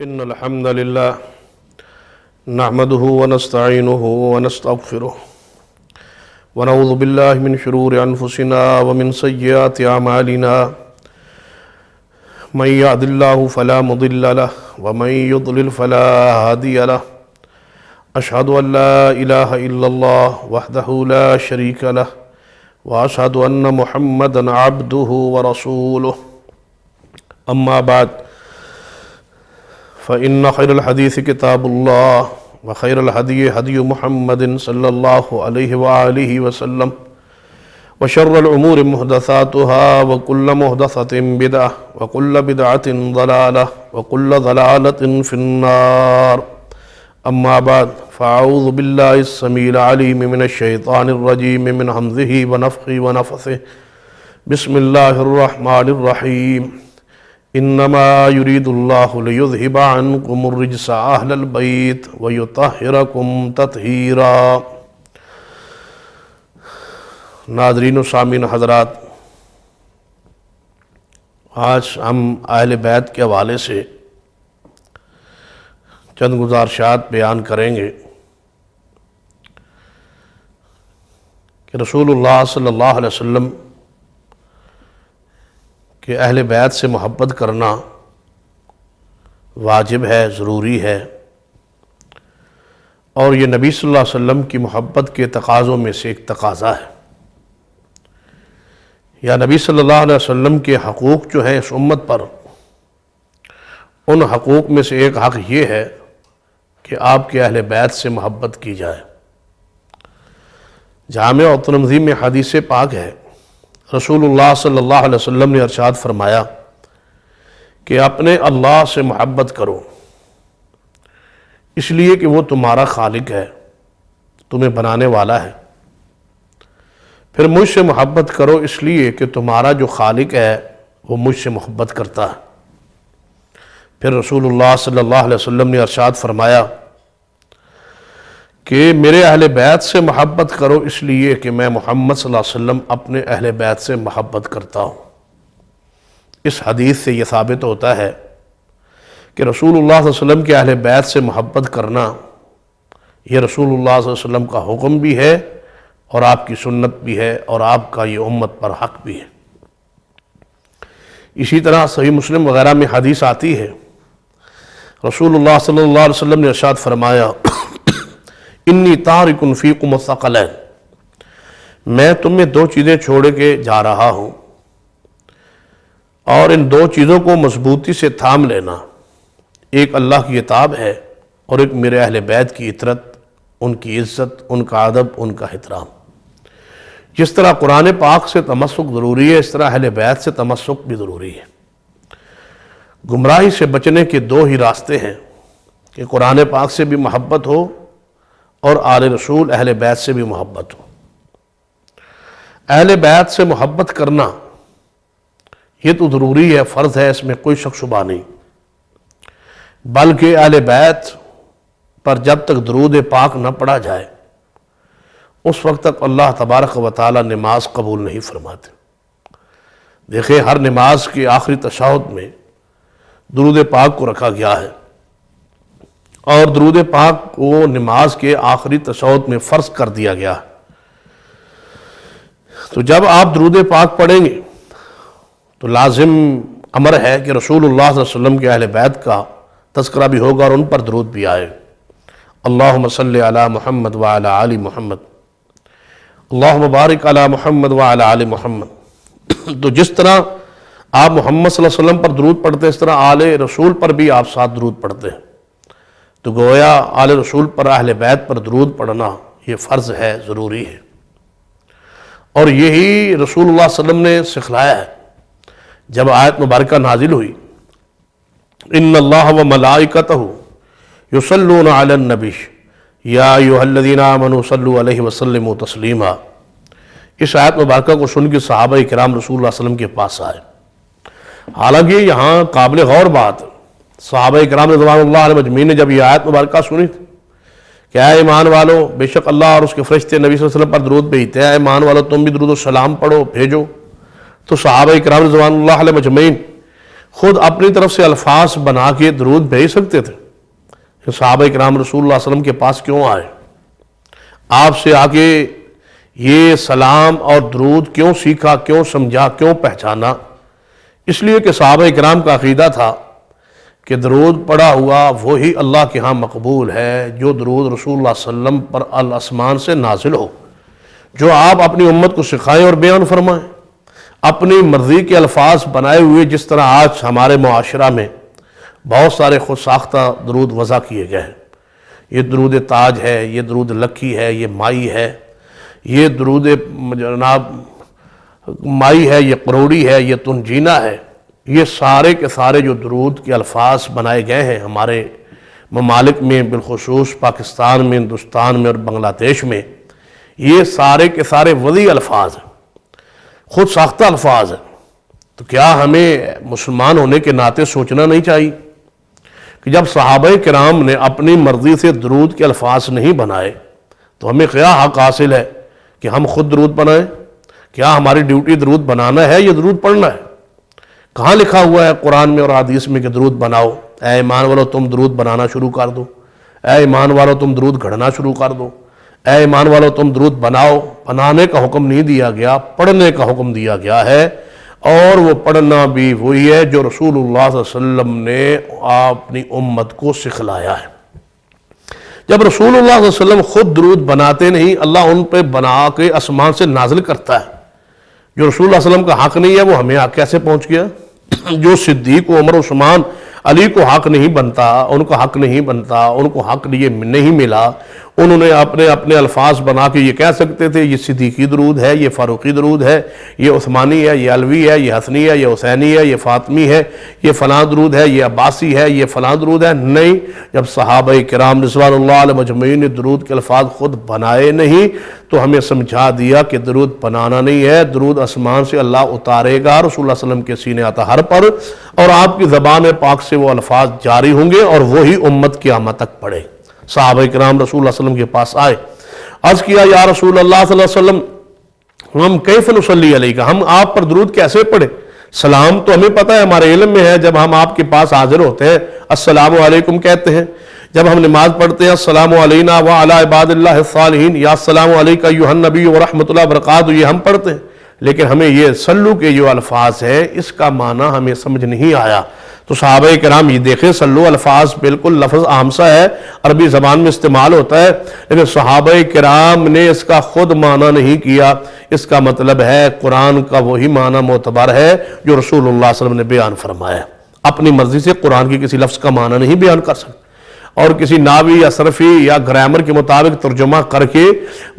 إن الحمد لله نحمده ونستعينه ونستغفره ونعوذ بالله من شرور أنفسنا ومن سيئات أعمالنا من يهد الله فلا مضل له ومن يضلل فلا هادي له أشهد أن لا إله إلا الله وحده لا شريك له وأشهد أن محمدا عبده ورسوله أما بعد فإن خير الحديث كتاب الله وخير الهدي هدي محمد صلى الله عليه وآله وسلم وشر الأمور محدثاتها وكل محدثة بدعة وكل بدعة ضلالة وكل ضلالة في النار أما بعد فأعوذ بالله السميع العليم من الشيطان الرجيم من همزه ونفخه ونفثه بسم الله الرحمن الرحيم انما يريد الله ليذهب عنكم الرجس اهل البيت ويطهركم تطهيرا۔ ناظرین و سامعین حضرات، آج ہم اہل بیت کے حوالے سے چند گزارشات بیان کریں گے کہ رسول اللہ صلی اللہ علیہ وسلم کہ اہل بیت سے محبت کرنا واجب ہے، ضروری ہے، اور یہ نبی صلی اللہ علیہ وسلم کی محبت کے تقاضوں میں سے ایک تقاضا ہے۔ یا نبی صلی اللہ علیہ وسلم کے حقوق جو ہیں اس امت پر، ان حقوق میں سے ایک حق یہ ہے کہ آپ کے اہل بیت سے محبت کی جائے۔ جامع اور ترمذی میں حدیث پاک ہے، رسول اللہ صلی اللہ علیہ وسلم نے ارشاد فرمایا کہ اپنے اللہ سے محبت کرو، اس لیے کہ وہ تمہارا خالق ہے، تمہیں بنانے والا ہے۔ پھر مجھ سے محبت کرو اس لیے کہ تمہارا جو خالق ہے وہ مجھ سے محبت کرتا ہے۔ پھر رسول اللہ صلی اللہ علیہ وسلم نے ارشاد فرمایا کہ میرے اہل بیت سے محبت کرو اس لیے کہ میں محمد صلی اللہ علیہ وسلم اپنے اہل بیت سے محبت کرتا ہوں۔ اس حدیث سے یہ ثابت ہوتا ہے کہ رسول اللہ صلی اللہ علیہ وسلم کے اہل بیت سے محبت کرنا یہ رسول اللہ صلی اللہ علیہ وسلم کا حکم بھی ہے اور آپ کی سنت بھی ہے اور آپ کا یہ امت پر حق بھی ہے۔ اسی طرح صحیح مسلم وغیرہ میں حدیث آتی ہے، رسول اللہ صلی اللہ علیہ وسلم نے ارشاد فرمایا انی تارک فیکم الثقلین، میں تمہیں دو چیزیں چھوڑ کے جا رہا ہوں اور ان دو چیزوں کو مضبوطی سے تھام لینا۔ ایک اللہ کی کتاب ہے اور ایک میرے اہل بیت کی عطرت، ان کی عزت، ان کا ادب، ان کا احترام۔ جس طرح قرآن پاک سے تمسک ضروری ہے، اس طرح اہل بیت سے تمسک بھی ضروری ہے۔ گمراہی سے بچنے کے دو ہی راستے ہیں کہ قرآن پاک سے بھی محبت ہو اور آل رسول اہل بیت سے بھی محبت ہو۔ اہل بیت سے محبت کرنا یہ تو ضروری ہے، فرض ہے، اس میں کوئی شک شبہ نہیں، بلکہ اہل بیت پر جب تک درود پاک نہ پڑھا جائے اس وقت تک اللہ تبارک و تعالی نماز قبول نہیں فرماتے۔ دیکھیں، ہر نماز کے آخری تشہد میں درود پاک کو رکھا گیا ہے، اور درود پاک کو نماز کے آخری تشہد میں فرض کر دیا گیا ہے۔ تو جب آپ درود پاک پڑھیں گے تو لازم امر ہے کہ رسول اللہ صلی اللہ علیہ وسلم کے اہل بیت کا تذکرہ بھی ہوگا اور ان پر درود بھی آئے۔ اللہم صلی علی محمد وعلی آل محمد، اللہم بارک علی محمد وعلی آل محمد۔ تو جس طرح آپ محمد صلی اللہ علیہ وسلم پر درود پڑھتے ہیں، اس طرح آل رسول پر بھی آپ ساتھ درود پڑھتے ہیں۔ تو گویا آل رسول پر، اہل بیت پر درود پڑھنا یہ فرض ہے، ضروری ہے، اور یہی رسول اللہ صلی اللہ علیہ وسلم نے سکھلایا ہے۔ جب آیت مبارکہ نازل ہوئی ان اللہ وملائکتہ یصلون علی النبی یا ایھا الذین آمنوا صلوا علیہ وسلموا تسلیما، اس آیت مبارکہ کو سن کے صحابہ کرام رسول اللہ صلی اللہ علیہ وسلم کے پاس آئے۔ حالانکہ یہاں قابل غور بات، صحابہ کرام رضوان اللہ علیہ مجمعین نے جب یہ آیت مبارکہ سنی تھی کہ اے ایمان والو، بے شک اللہ اور اس کے فرشتے نبی صلی اللہ علیہ وسلم پر درود بھیجتے ہیں، اے ایمان والو تم بھی درود و سلام پڑھو، بھیجو، تو صحابہ کرام رضوان اللہ علیہ مجمعین خود اپنی طرف سے الفاظ بنا کے درود بھیج سکتے تھے. صحابہ کرام رسول اللہ صلی اللہ علیہ وسلم کے پاس کیوں آئے؟ آپ سے آگے یہ سلام اور درود کیوں سیکھا، کیوں سمجھا، کیوں پہچانا؟ اس لیے کہ صحابہ کرام کا عقیدہ تھا کہ درود پڑھا ہوا وہی اللہ کے ہاں مقبول ہے جو درود رسول اللہ صلی اللہ علیہ وسلم پر الاسمان سے نازل ہو، جو آپ اپنی امت کو سکھائیں اور بیان فرمائیں. اپنی مرضی کے الفاظ بنائے ہوئے، جس طرح آج ہمارے معاشرہ میں بہت سارے خود ساختہ درود وضع کیے گئے ہیں. یہ درود تاج ہے، یہ درود لکھی ہے، یہ مائی ہے، یہ درود جناب مائی ہے، یہ قروڑی ہے، یہ تنجینہ ہے. یہ سارے کے سارے جو درود کے الفاظ بنائے گئے ہیں ہمارے ممالک میں، بالخصوص پاکستان میں، ہندوستان میں اور بنگلہ دیش میں، یہ سارے کے سارے وضعی الفاظ ہیں، خود ساختہ الفاظ ہیں. تو کیا ہمیں مسلمان ہونے کے ناطے سوچنا نہیں چاہیے کہ جب صحابہ کرام نے اپنی مرضی سے درود کے الفاظ نہیں بنائے تو ہمیں کیا حق حاصل ہے کہ ہم خود درود بنائیں؟ کیا ہماری ڈیوٹی درود بنانا ہے یا درود پڑھنا ہے؟ کہاں لکھا ہوا ہے قرآن میں اور حدیث میں کہ درود بناؤ؟ اے ایمان والو تم درود بنانا شروع کر دو، اے ایمان والو تم درود گھڑنا شروع کر دو، اے ایمان والو تم درود بناؤ. بنانے کا حکم نہیں دیا گیا، پڑھنے کا حکم دیا گیا ہے. اور وہ پڑھنا بھی وہی ہے جو رسول اللہ صلی اللہ علیہ وسلم نے اپنی امت کو سکھلایا ہے. جب رسول اللہ صلی اللہ علیہ وسلم خود درود بناتے نہیں، اللہ ان پہ بنا کے آسمان سے نازل کرتا ہے. جو رسول اللہ علیہ وسلم کا حق نہیں ہے وہ ہمیں حق کیسے پہنچ گیا؟ جو صدیق عمر عثمان علی کو حق نہیں بنتا، ان کو حق نہیں بنتا، ان کو حق نہیں ملا، انہوں نے اپنے الفاظ بنا کے یہ کہہ سکتے تھے یہ صدیقی درود ہے، یہ فاروقی درود ہے، یہ عثمانی ہے، یہ علوی ہے، یہ حسنی ہے، یہ حسینی ہے، یہ فاطمی ہے، یہ فلاں درود ہے، یہ عباسی ہے، یہ فلاں درود ہے. نہیں، جب صحابہ کرام رضوان اللہ علیہ مجمعین نے درود کے الفاظ خود بنائے نہیں تو ہمیں سمجھا دیا کہ درود بنانا نہیں ہے، درود آسمان سے اللہ اتارے گا رسول اللہ صلی اللہ علیہ وسلم کے سینہ اطہر پر، اور آپ کی زبان پاک سے وہ الفاظ جاری ہوں گے اور وہی امت قیامت تک پڑھے. صحابہ کرام رسول اللہ صلی اللہ علیہ وسلم کے پاس آئے، عرض کیا یا رسول اللہ صلی اللہ علیہ وسلم ہم کیف نصلی علیک، ہم آپ پر درود کیسے پڑھیں؟ سلام تو ہمیں پتہ ہے، ہمارے علم میں ہے، جب ہم آپ کے پاس حاضر ہوتے ہیں السلام علیکم کہتے ہیں. جب ہم نماز پڑھتے ہیں السلام علینا وعلی عباد اللہ الصالحین یا السلام علیکہ ایھا النبی ورحمۃ اللہ وبرکاتہ، یہ ہم پڑھتے ہیں. لیکن ہمیں یہ سلو کے جو الفاظ ہیں اس کا معنی ہمیں سمجھ نہیں آیا. تو صحابہ کرام یہ دیکھیں، سلو الفاظ بالکل لفظ عام سا ہے، عربی زبان میں استعمال ہوتا ہے، لیکن صحابہ کرام نے اس کا خود معنی نہیں کیا. اس کا مطلب ہے قرآن کا وہی معنی معتبر ہے جو رسول اللہ صلی اللہ علیہ وسلم نے بیان فرمایا. اپنی مرضی سے قرآن کی کسی لفظ کا معنی نہیں بیان کر سکتے، اور کسی ناوی یا صرفی یا گرامر کے مطابق ترجمہ کر کے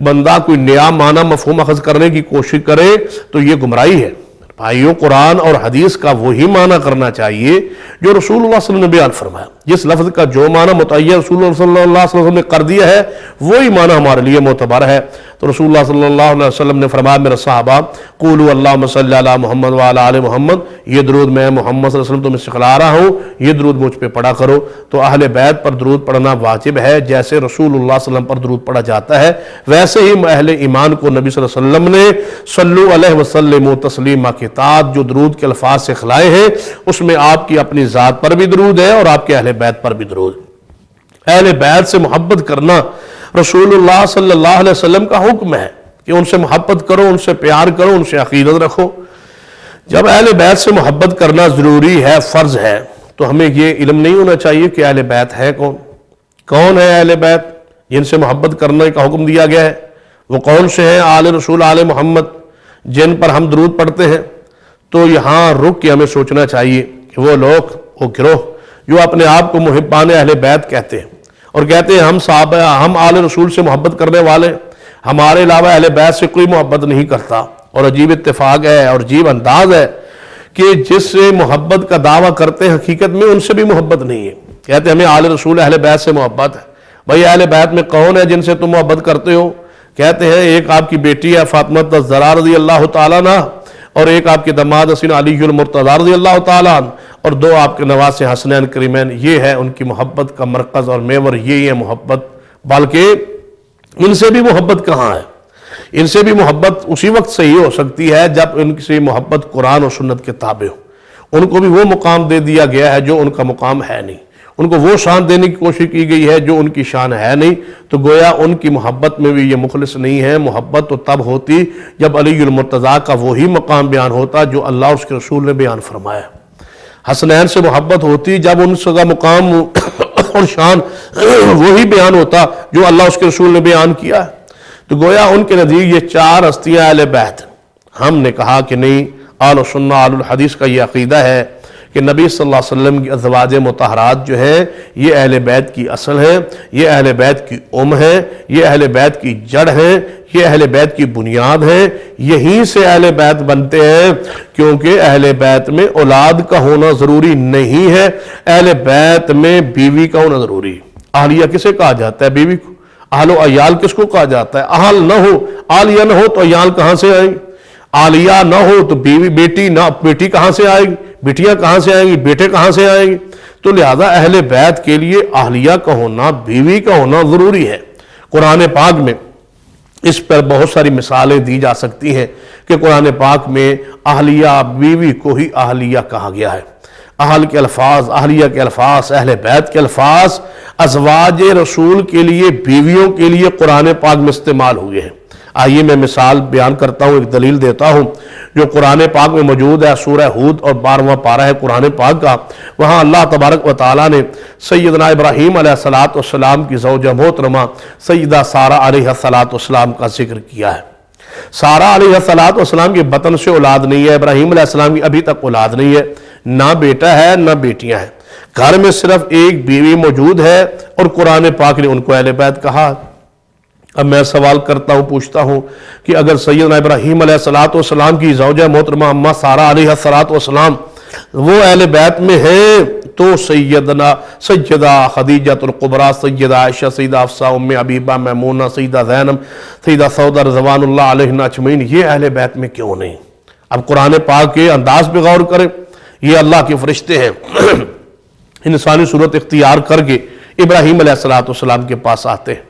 بندہ کوئی نیا معنی مفہوم اخذ کرنے کی کوشش کرے تو یہ گمراہی ہے. بھائیو، قرآن اور حدیث کا وہی معنی کرنا چاہیے جو رسول اللہ صلی اللہ علیہ وسلم نے بیان فرمایا. جس لفظ کا جو معنی متعین رسول اللہ صلی اللہ علیہ وسلم نے کر دیا ہے وہی معنی ہمارے لیے معتبر ہے. تو رسول اللہ صلی اللہ علیہ وسلم نے فرمایا میرے صحابہ قولوا اللہم صلی علی محمد وعلی آل محمد، یہ درود میں محمد صلی اللہ علیہ وسلم تمہیں سکھلا رہا ہوں، یہ درود مجھ پہ پڑھا کرو. تو اہل بیت پر درود پڑھنا واجب ہے، جیسے رسول اللہ صلی اللہ علیہ وسلم پر درود پڑھا جاتا ہے ویسے ہی اہل ایمان کو نبی صلی اللہ علیہ وسلم نے صلو علیہ وسلم تسلیما کے تحت جو درود کے الفاظ سکھلائے ہیں اس میں آپ کی اپنی ذات پر بھی درود ہے اور آپ کے اہل بیت پر بھی درود. اہل بیت سے محبت کرنا رسول اللہ صلی اللہ علیہ وسلم کا حکم ہے کہ ان سے محبت کرو، ان سے پیار کرو، ان سے عقیدت رکھو. جب اہل بیت سے محبت کرنا ضروری ہے، فرض ہے، تو ہمیں یہ علم نہیں ہونا چاہیے کہ اہل بیت ہے کون ہے اہل بیت جن سے محبت کرنے کا حکم دیا گیا ہے. وہ کون سے ہیں؟ آل رسول آل محمد جن پر ہم درود پڑھتے ہیں. تو یہاں رک کے ہمیں سوچنا چاہیے کہ وہ لوگ، وہ گروہ جو اپنے آپ کو محبان اہل بیت کہتے ہیں اور کہتے ہیں ہم صحابہ، ہم آل رسول سے محبت کرنے والے، ہمارے علاوہ اہل بیت سے کوئی محبت نہیں کرتا. اور عجیب اتفاق ہے اور عجیب انداز ہے کہ جس سے محبت کا دعویٰ کرتے ہیں حقیقت میں ان سے بھی محبت نہیں ہے. کہتے ہیں ہمیں آل رسول اہل بیت سے محبت ہے. بھائی اہل بیت میں کون ہے جن سے تم محبت کرتے ہو؟ کہتے ہیں ایک آپ کی بیٹی ہے فاطمہ الزہرا رضی اللہ تعالیٰ عنہ، اور ایک آپ کے دماد حسین علی المرتضی رضی اللہ تعالیٰ عنہ، اور دو آپ کے نواسے حسنین کریمین. یہ ہے ان کی محبت کا مرکز اور محور، یہی ہے محبت. بلکہ ان سے بھی محبت کہاں ہے؟ ان سے بھی محبت اسی وقت صحیح ہو سکتی ہے جب ان سے محبت قرآن و سنت کے تابع ہو. ان کو بھی وہ مقام دے دیا گیا ہے جو ان کا مقام ہے نہیں، ان کو وہ شان دینے کی کوشش کی گئی ہے جو ان کی شان ہے نہیں۔ تو گویا ان کی محبت میں بھی یہ مخلص نہیں ہے۔ محبت تو تب ہوتی جب علی المرتضیٰ کا وہی مقام بیان ہوتا جو اللہ اس کے رسول نے بیان فرمایا۔ حسنین سے محبت ہوتی جب ان کا مقام اور شان وہی بیان ہوتا جو اللہ اس کے رسول نے بیان کیا ہے۔ تو گویا ان کے نزدیک یہ چار ہستیاں اہل بیت۔ ہم نے کہا کہ نہیں، اہل سنہ اہل الحدیث کا یہ عقیدہ ہے کہ نبی صلی اللہ علیہ وسلم کی ازواج مطہرات جو ہیں یہ اہل بیت کی اصل ہیں، یہ اہل بیت کی ہے، یہ اہل بیت کی جڑ ہیں، یہ اہل بیت کی بنیاد ہیں۔ یہیں سے اہل بیت بنتے ہیں، کیونکہ اہل بیت میں اولاد کا ہونا ضروری نہیں ہے، اہل بیت میں بیوی کا ہونا ضروری ہے۔ اہلیہ کسے کہا جاتا ہے؟ بیوی کو۔ اہل و عیال کس کو کہا جاتا ہے؟ اہل نہ ہو، آلیہ نہ ہو تو عیال کہاں سے آئیں گے؟ آلیہ نہ ہو تو بیوی بیٹی نہ، بیٹی کہاں سے آئے گی؟ بیٹیاں کہاں سے آئیں گی؟ بیٹے کہاں سے آئیں گے؟ تو لہذا اہل بیت کے لیے اہلیہ کا ہونا، بیوی کا ہونا ضروری ہے۔ قرآن پاک میں اس پر بہت ساری مثالیں دی جا سکتی ہیں کہ قرآن پاک میں اہلیہ بیوی کو ہی اہلیہ کہا گیا ہے۔ اہل کے الفاظ، اہلیہ کے الفاظ، اہل بیت کے الفاظ ازواج رسول کے لیے، بیویوں کے لیے قرآن پاک میں استعمال ہوئے ہیں۔ آئیے میں مثال بیان کرتا ہوں، ایک دلیل دیتا ہوں جو قرآن پاک میں موجود ہے۔ سورہ ہود اور 12واں پارہ ہے قرآن پاک کا، وہاں اللہ تبارک و تعالیٰ نے سیدنا ابراہیم علیہ السلام کی زوجہ محترمہ سیدہ سارہ علیہ السلام کا ذکر کیا ہے۔ سارہ علیہ السلام کے بطن سے اولاد نہیں ہے، ابراہیم علیہ السلام کی ابھی تک اولاد نہیں ہے، نہ بیٹا ہے نہ بیٹیاں ہیں، گھر میں صرف ایک بیوی موجود ہے اور قرآن پاک نے ان کو اہل بیت کہا۔ اب میں سوال کرتا ہوں، پوچھتا ہوں کہ اگر سیدنا ابراہیم علیہ السلام کی زوجہ محترمہ اماں سارہ علیہ السلام وہ اہل بیت میں ہیں تو سیدہ خدیجہ القبریٰ، سیدہ عائشہ، سیدہ حفصہ، ام حبیبہ، میمونہ، سیدہ زینب، سیدہ سودہ رضوان اللہ علیہن اجمعین یہ اہل بیت میں کیوں نہیں؟ اب قرآن پاک کے انداز پہ غور کریں، یہ اللہ کے فرشتے ہیں، انسانی صورت اختیار کر کے ابراہیم علیہ السلام کے پاس آتے ہیں۔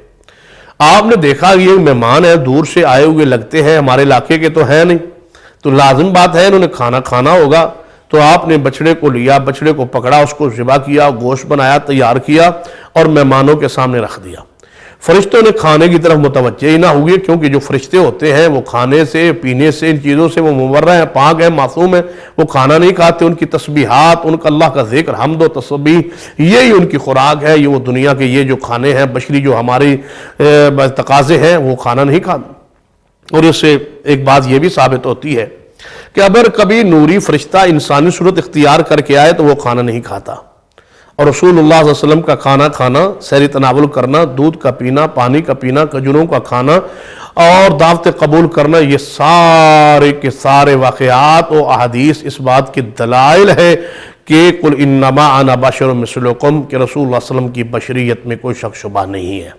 آپ نے دیکھا یہ مہمان ہیں، دور سے آئے ہوئے لگتے ہیں، ہمارے علاقے کے تو ہیں نہیں، تو لازم بات ہے انہوں نے کھانا ہوگا، تو آپ نے بچڑے کو لیا، بچڑے کو پکڑا، اس کو ذبح کیا، گوشت بنایا، تیار کیا اور مہمانوں کے سامنے رکھ دیا۔ فرشتوں نے کھانے کی طرف متوجہ ہی نہ ہوئے، کیونکہ جو فرشتے ہوتے ہیں وہ کھانے سے، پینے سے، ان چیزوں سے وہ مبرہ ہیں، پاک ہیں، معصوم ہیں، وہ کھانا نہیں کھاتے۔ ان کی تسبیحات، ان کا اللہ کا ذکر، حمد و تسبیح، یہی ان کی خوراک ہے۔ یہ وہ دنیا کے یہ جو کھانے ہیں بشری جو ہماری تقاضے ہیں وہ کھانا نہیں کھاتے۔ اور اس سے ایک بات یہ بھی ثابت ہوتی ہے کہ اگر کبھی نوری فرشتہ انسانی صورت اختیار کر کے آئے تو وہ کھانا نہیں کھاتا، اور رسول اللہ صلی اللہ علیہ وسلم کا کھانا، سحری تناول کرنا، دودھ کا پینا، پانی کا پینا، کھجوروں کا کھانا اور دعوت قبول کرنا، یہ سارے کے سارے واقعات و احادیث اس بات کے دلائل ہے کہ قل انما انا بشر مثلکم، کہ رسول اللہ صلی اللہ علیہ وسلم کی بشریت میں کوئی شک شبہ نہیں ہے۔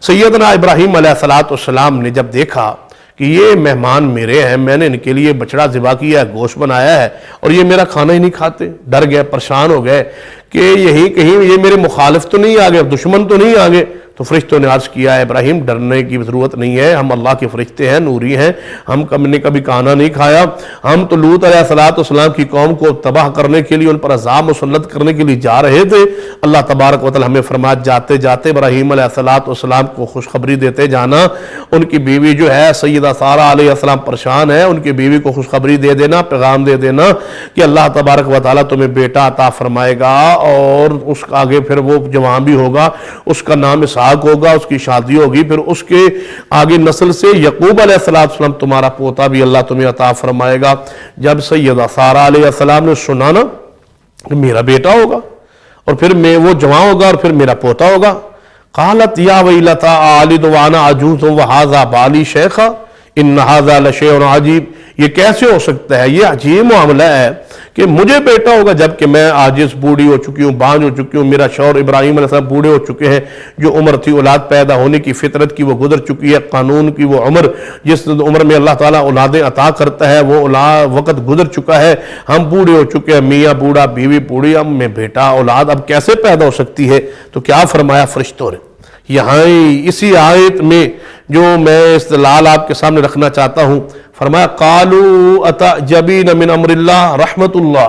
سیدنا ابراہیم علیہ السلام نے جب دیکھا کہ یہ مہمان میرے ہیں، میں نے ان کے لیے بچڑا ذبح کیا ہے، گوشت بنایا ہے اور یہ میرا کھانا ہی نہیں کھاتے، ڈر گئے، پریشان ہو گئے کہ یہی کہیں یہ میرے مخالف تو نہیں آگے، دشمن تو نہیں آگے۔ تو فرشتوں نے عرض کیا ہے ابراہیم ڈرنے کی ضرورت نہیں ہے، ہم اللہ کے فرشتے ہیں، نوری ہیں، ہم نے کبھی کھانا نہیں کھایا، ہم تو لوط علیہ السلام کی قوم کو تباہ کرنے کے لیے، ان پر عذاب مسلط کرنے کے لیے جا رہے تھے۔ اللہ تبارک و تعالی ہمیں فرمایا جاتے جاتے ابراہیم علیہ السلام کو خوشخبری دیتے جانا، ان کی بیوی جو ہے سیدہ سارہ علیہ السلام پریشان ہے، ان کی بیوی کو خوشخبری دے دینا، پیغام دے دینا کہ اللہ تبارک و تعالی تمہیں بیٹا عطا فرمائے گا، اور اس کا آگے پھر وہ جوان بھی ہوگا، اس کا نام اسحاق ہوگا، اس کی شادی ہوگی، پھر اس کے آگے نسل سے یعقوب علیہ السلام تمہارا پوتا بھی اللہ تمہیں عطا فرمائے گا۔ جب سیدہ سارہ علیہ السلام نے سنا نا کہ میرا بیٹا ہوگا اور پھر میں وہ جوان ہوگا اور پھر میرا پوتا ہوگا، قالت یا ویلتا آلد وانا عجوز وہذا بالی شیخا ان ھذا لشیء عجیب، یہ کیسے ہو سکتا ہے، یہ عجیب معاملہ ہے کہ مجھے بیٹا ہوگا جبکہ میں عاجز بوڑھی ہو چکی ہوں، بانجھ ہو چکی ہوں، میرا شوہر ابراہیم علیہ السلام بوڑھے ہو چکے ہیں، جو عمر تھی اولاد پیدا ہونے کی فطرت کی وہ گزر چکی ہے، قانون کی وہ عمر جس عمر میں اللہ تعالیٰ اولادیں عطا کرتا ہے وہ وقت گزر چکا ہے، ہم بوڑھے ہو چکے ہیں، میاں بوڑھا، بیوی بوڑھی، اب میں بیٹا اولاد اب کیسے پیدا ہو سکتی ہے؟ تو کیا فرمایا فرشتوں نے یہاں اسی آیت میں جو میں استدلال آپ کے سامنے رکھنا چاہتا ہوں، فرمایا قالوا اتعجبین من امر اللہ رحمت اللہ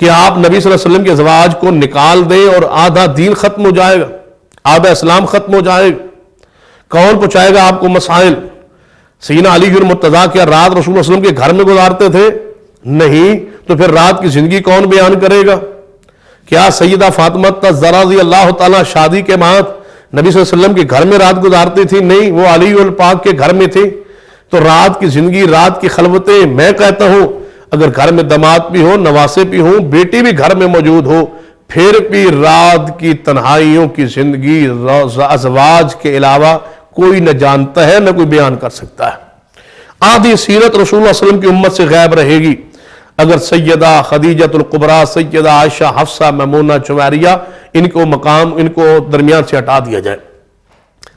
کہ آپ نبی صلی اللہ علیہ وسلم کے ازواج کو نکال دیں اور آدھا دین ختم ہو جائے گا، آدھا اسلام ختم ہو جائے گا؟ کون پہنچائے گا آپ کو مسائل؟ سیدنا علی المرتضیٰ کیا رات رسول اللہ علیہ وسلم کے گھر میں گزارتے تھے؟ نہیں، تو پھر رات کی زندگی کون بیان کرے گا؟ کیا سیدہ فاطمہ الزہرا رضی اللہ تعالیٰ شادی کے بعد نبی صلی اللہ علیہ وسلم کے گھر میں رات گزارتی تھی؟ نہیں، وہ علی الپاک کے گھر میں تھی۔ تو رات کی زندگی، رات کی خلوتیں، میں کہتا ہوں اگر گھر میں داماد بھی ہو، نواسے بھی ہوں، بیٹی بھی گھر میں موجود ہو، پھر بھی رات کی تنہائیوں کی زندگی ازواج کے علاوہ کوئی نہ جانتا ہے، نہ کوئی بیان کر سکتا ہے۔ آدھی سیرت رسول اللہ صلی اللہ علیہ وسلم کی امت سے غائب رہے گی اگر سیدہ خدیجہ الکبریٰ، سیدہ عائشہ، حفصہ، میمونہ، جویریہ، ان کو مقام، ان کو درمیان سے ہٹا دیا جائے۔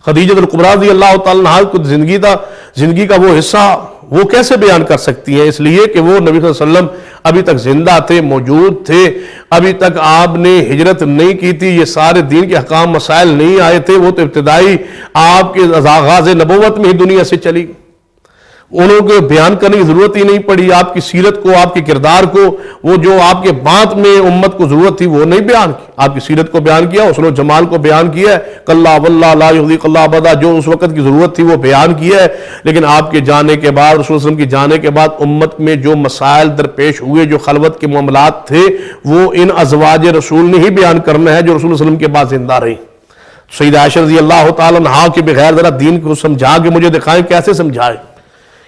خدیجہ الکبریٰ رضی اللہ تعالیٰ عنہا کو زندگی کا وہ حصہ وہ کیسے بیان کر سکتی ہیں؟ اس لیے کہ وہ نبی صلی اللہ علیہ وسلم ابھی تک زندہ تھے، موجود تھے، ابھی تک آپ نے ہجرت نہیں کی تھی، یہ سارے دین کے احکام مسائل نہیں آئے تھے، وہ تو ابتدائی آپ کے آغاز نبوت میں ہی دنیا سے چلی۔ انہوں کو بیان کرنے کی ضرورت ہی نہیں پڑی، آپ کی سیرت کو، آپ کے کردار کو، وہ جو آپ کے بعد میں امت کو ضرورت تھی وہ نہیں بیان کی۔ آپ کی سیرت کو بیان کیا، حسن و جمال کو بیان کیا ہے، کلا واللہ لا یحزیک اللہ ابدا، جو اس وقت کی ضرورت تھی وہ بیان کیا ہے۔ لیکن آپ کے جانے کے بعد، رسول اللہ علیہ وسلم کی جانے کے بعد امت میں جو مسائل درپیش ہوئے، جو خلوت کے معاملات تھے، وہ ان ازواج رسول نے ہی بیان کرنا ہے جو رسول اللہ علیہ وسلم کے بعد زندہ رہی۔ سیدہ عائشہ رضی اللہ تعالیٰ عنہا کے بغیر ذرا دین کو سمجھا کے مجھے دکھائیں، کیسے سمجھائیں؟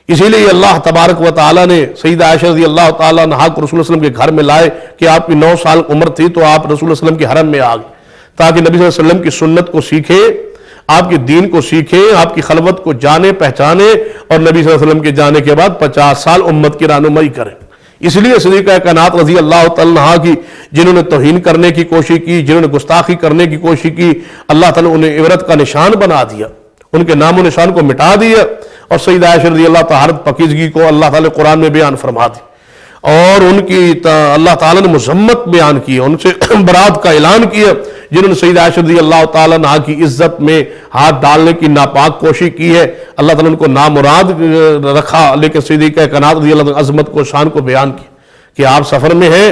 اسی لیے اللہ تبارک و تعالیٰ نے سیدہ عائشہ رضی اللہ تعالیٰ عنہا کو رسول اللہ علیہ وسلم کے گھر میں لائے کہ آپ کی 9 سال عمر تھی تو آپ رسول اللہ علیہ وسلم کے حرم میں آ گئے، تاکہ نبی صلی اللہ علیہ وسلم کی سنت کو سیکھیں، آپ کے دین کو سیکھیں، آپ کی خلوت کو جانے پہچانے، اور نبی صلی اللہ علیہ وسلم کے جانے کے بعد 50 سال امت کی رہنمائی کریں۔ اس لیے صدیقہ کائنات رضی اللہ تعالیٰ عنہا کی، جنہوں نے توہین کرنے کی کوشش کی، جنہوں نے گستاخی کرنے کی کوشش کی، اللہ تعالیٰ انہیں عبرت کا نشان بنا دیا، ان کے نام و نشان کو مٹا دیا، اور سیدہ عائشہ رضی اللہ تعالیٰ پاکیزگی کو اللہ تعالیٰ نے قرآن میں بیان فرما دی، اور ان کی اللہ تعالیٰ نے مذمت بیان کی، ان سے برات کا اعلان کیا جنہوں نے سیدہ عائشہ رضی اللہ تعالیٰ عنہا کی عزت میں ہاتھ ڈالنے کی ناپاک کوشش کی ہے۔ اللہ تعالیٰ نے ان کو نامراد رکھا، لیکن صدیقہ کائنات رضی اللہ عنہ عظمت کو، شان کو بیان کی کہ آپ سفر میں ہیں،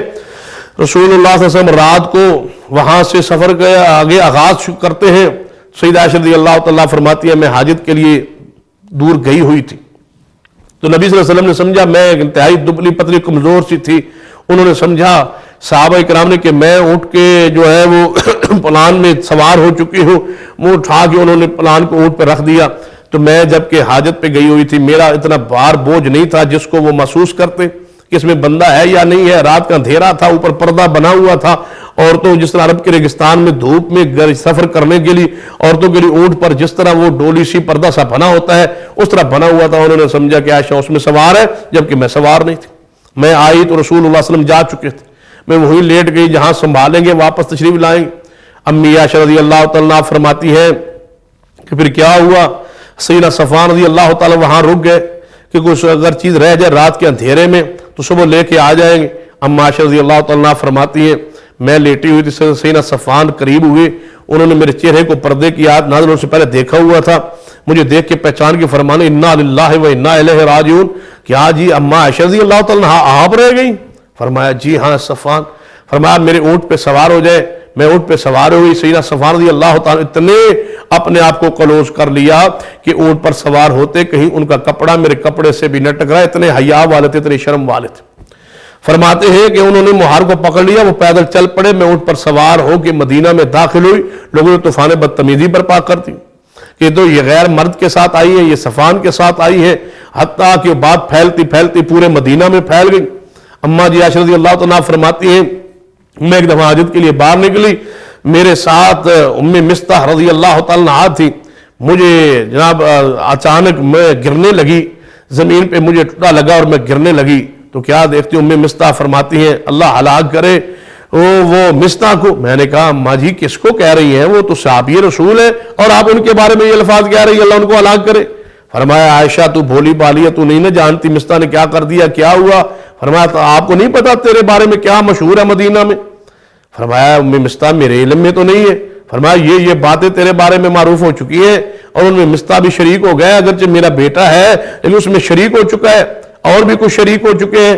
رسول اللہ صلی اللہ علیہ وسلم رات کو وہاں سے سفر کے آگے آغاز کرتے ہیں۔ سیدہ عائشہ رضی اللہ تعالیٰ فرماتی ہے میں حاجت کے لیے دور گئی ہوئی تھی، تو نبی صلی اللہ علیہ وسلم نے سمجھا، میں انتہائی دبلی پتلی کمزور سی تھی، انہوں نے سمجھا صحابہ کرام نے کہ میں اٹھ کے جو ہے وہ پلان میں سوار ہو چکی ہوں، منہ اٹھا کے انہوں نے پلان کو اونٹ پہ رکھ دیا۔ تو میں جب کہ حاجت پہ گئی ہوئی تھی، میرا اتنا بار بوجھ نہیں تھا جس کو وہ محسوس کرتے کہ اس میں بندہ ہے یا نہیں ہے، رات کا اندھیرا تھا، اوپر پردہ بنا ہوا تھا، عورتوں جس طرح عرب کے ریگستان میں دھوپ میں سفر کرنے کے لیے عورتوں کے لیے اونٹ پر جس طرح وہ ڈولی سی پردہ سا بنا ہوتا ہے اس طرح بنا ہوا تھا، انہوں نے سمجھا کہ عائشہ اس میں سوار ہے، جبکہ میں سوار نہیں تھی۔ میں آئی تو رسول اللہ صلی اللہ علیہ وسلم جا چکے تھے، میں وہیں لیٹ گئی جہاں سنبھالیں گے، واپس تشریف لائیں گے۔ امی عائشہ رضی اللہ تعالیٰ فرماتی ہے کہ پھر کیا ہوا، سیدنا صفوان رضی اللہ تعالیٰ وہاں رک گئے کہ کچھ اگر چیز رہ جائے رات کے اندھیرے میں تو صبح لے کے آ جائیں گے۔ اما عائشہ رضی اللہ تعالیٰ فرماتی ہے میں لیٹی ہوئی تھی، سیدنا صفوان قریب ہوئے، انہوں نے میرے چہرے کو پردے کی آیت نازل ہونے سے پہلے دیکھا ہوا تھا، مجھے دیکھ کے پہچان کے فرمانے انا للہ و انا الیہ راجعون، کیا جی اما عائشہ رضی اللہ تعالیٰ آپ رہ گئی؟ فرمایا جی ہاں صفوان۔ فرمایا میرے اونٹ پہ سوار ہو جائے، میں اونٹ پہ سوار ہوئی، سیدنا صفوان رضی اللہ تعالیٰ اتنے اپنے آپ کو کلوز کر لیا کہ اونٹ پر سوار ہوتے کہیں ان کا کپڑا میرے کپڑے سے بھی نہ ٹکرا، اتنے حیا والے تھے، اتنے شرم والے تھے۔ فرماتے ہیں کہ انہوں نے مہار کو پکڑ لیا، وہ پیدل چل پڑے، میں اونٹ پر سوار ہو کے مدینہ میں داخل ہوئی، لوگوں نے طوفان بدتمیزی برپا کر دی کہ تو یہ غیر مرد کے ساتھ آئی ہے، یہ صفوان کے ساتھ آئی ہے، حتیٰ کہ بات پھیلتی پھیلتی پورے مدینہ میں پھیل گئی۔ اما جی عائشہ رضی اللہ تعالیٰ فرماتی ہیں میں ایک دفعہ حاجت کے لیے باہر نکلی، میرے ساتھ ام مستح رضی اللہ تعالیٰ عنہا تھی، مجھے جناب اچانک میں گرنے لگی، زمین پہ مجھے ٹوٹا لگا اور میں گرنے لگی، تو کیا دیکھتی ام مستح فرماتی ہیں اللہ ہلاک کرے وہ مستح کو۔ میں نے کہا اماں جی کس کو کہہ رہی ہیں، وہ تو صحابی رسول ہے اور آپ ان کے بارے میں یہ الفاظ کہہ رہی ہیں اللہ ان کو ہلاک کرے۔ فرمایا عائشہ تو بھولی بالی ہے، تو نہیں نہ جانتی مستح نے کیا کر دیا، کیا ہوا؟ فرمایا تو آپ کو نہیں پتا تیرے بارے میں کیا مشہور ہے مدینہ میں؟ فرمایا ام مستح میرے علم میں تو نہیں ہے۔ فرمایا یہ باتیں تیرے بارے میں معروف ہو چکی ہیں، اور ان میں مستح بھی شریک ہو گیا، اگرچہ میرا بیٹا ہے لیکن اس میں شریک ہو چکا ہے، اور بھی کچھ شریک ہو چکے ہیں۔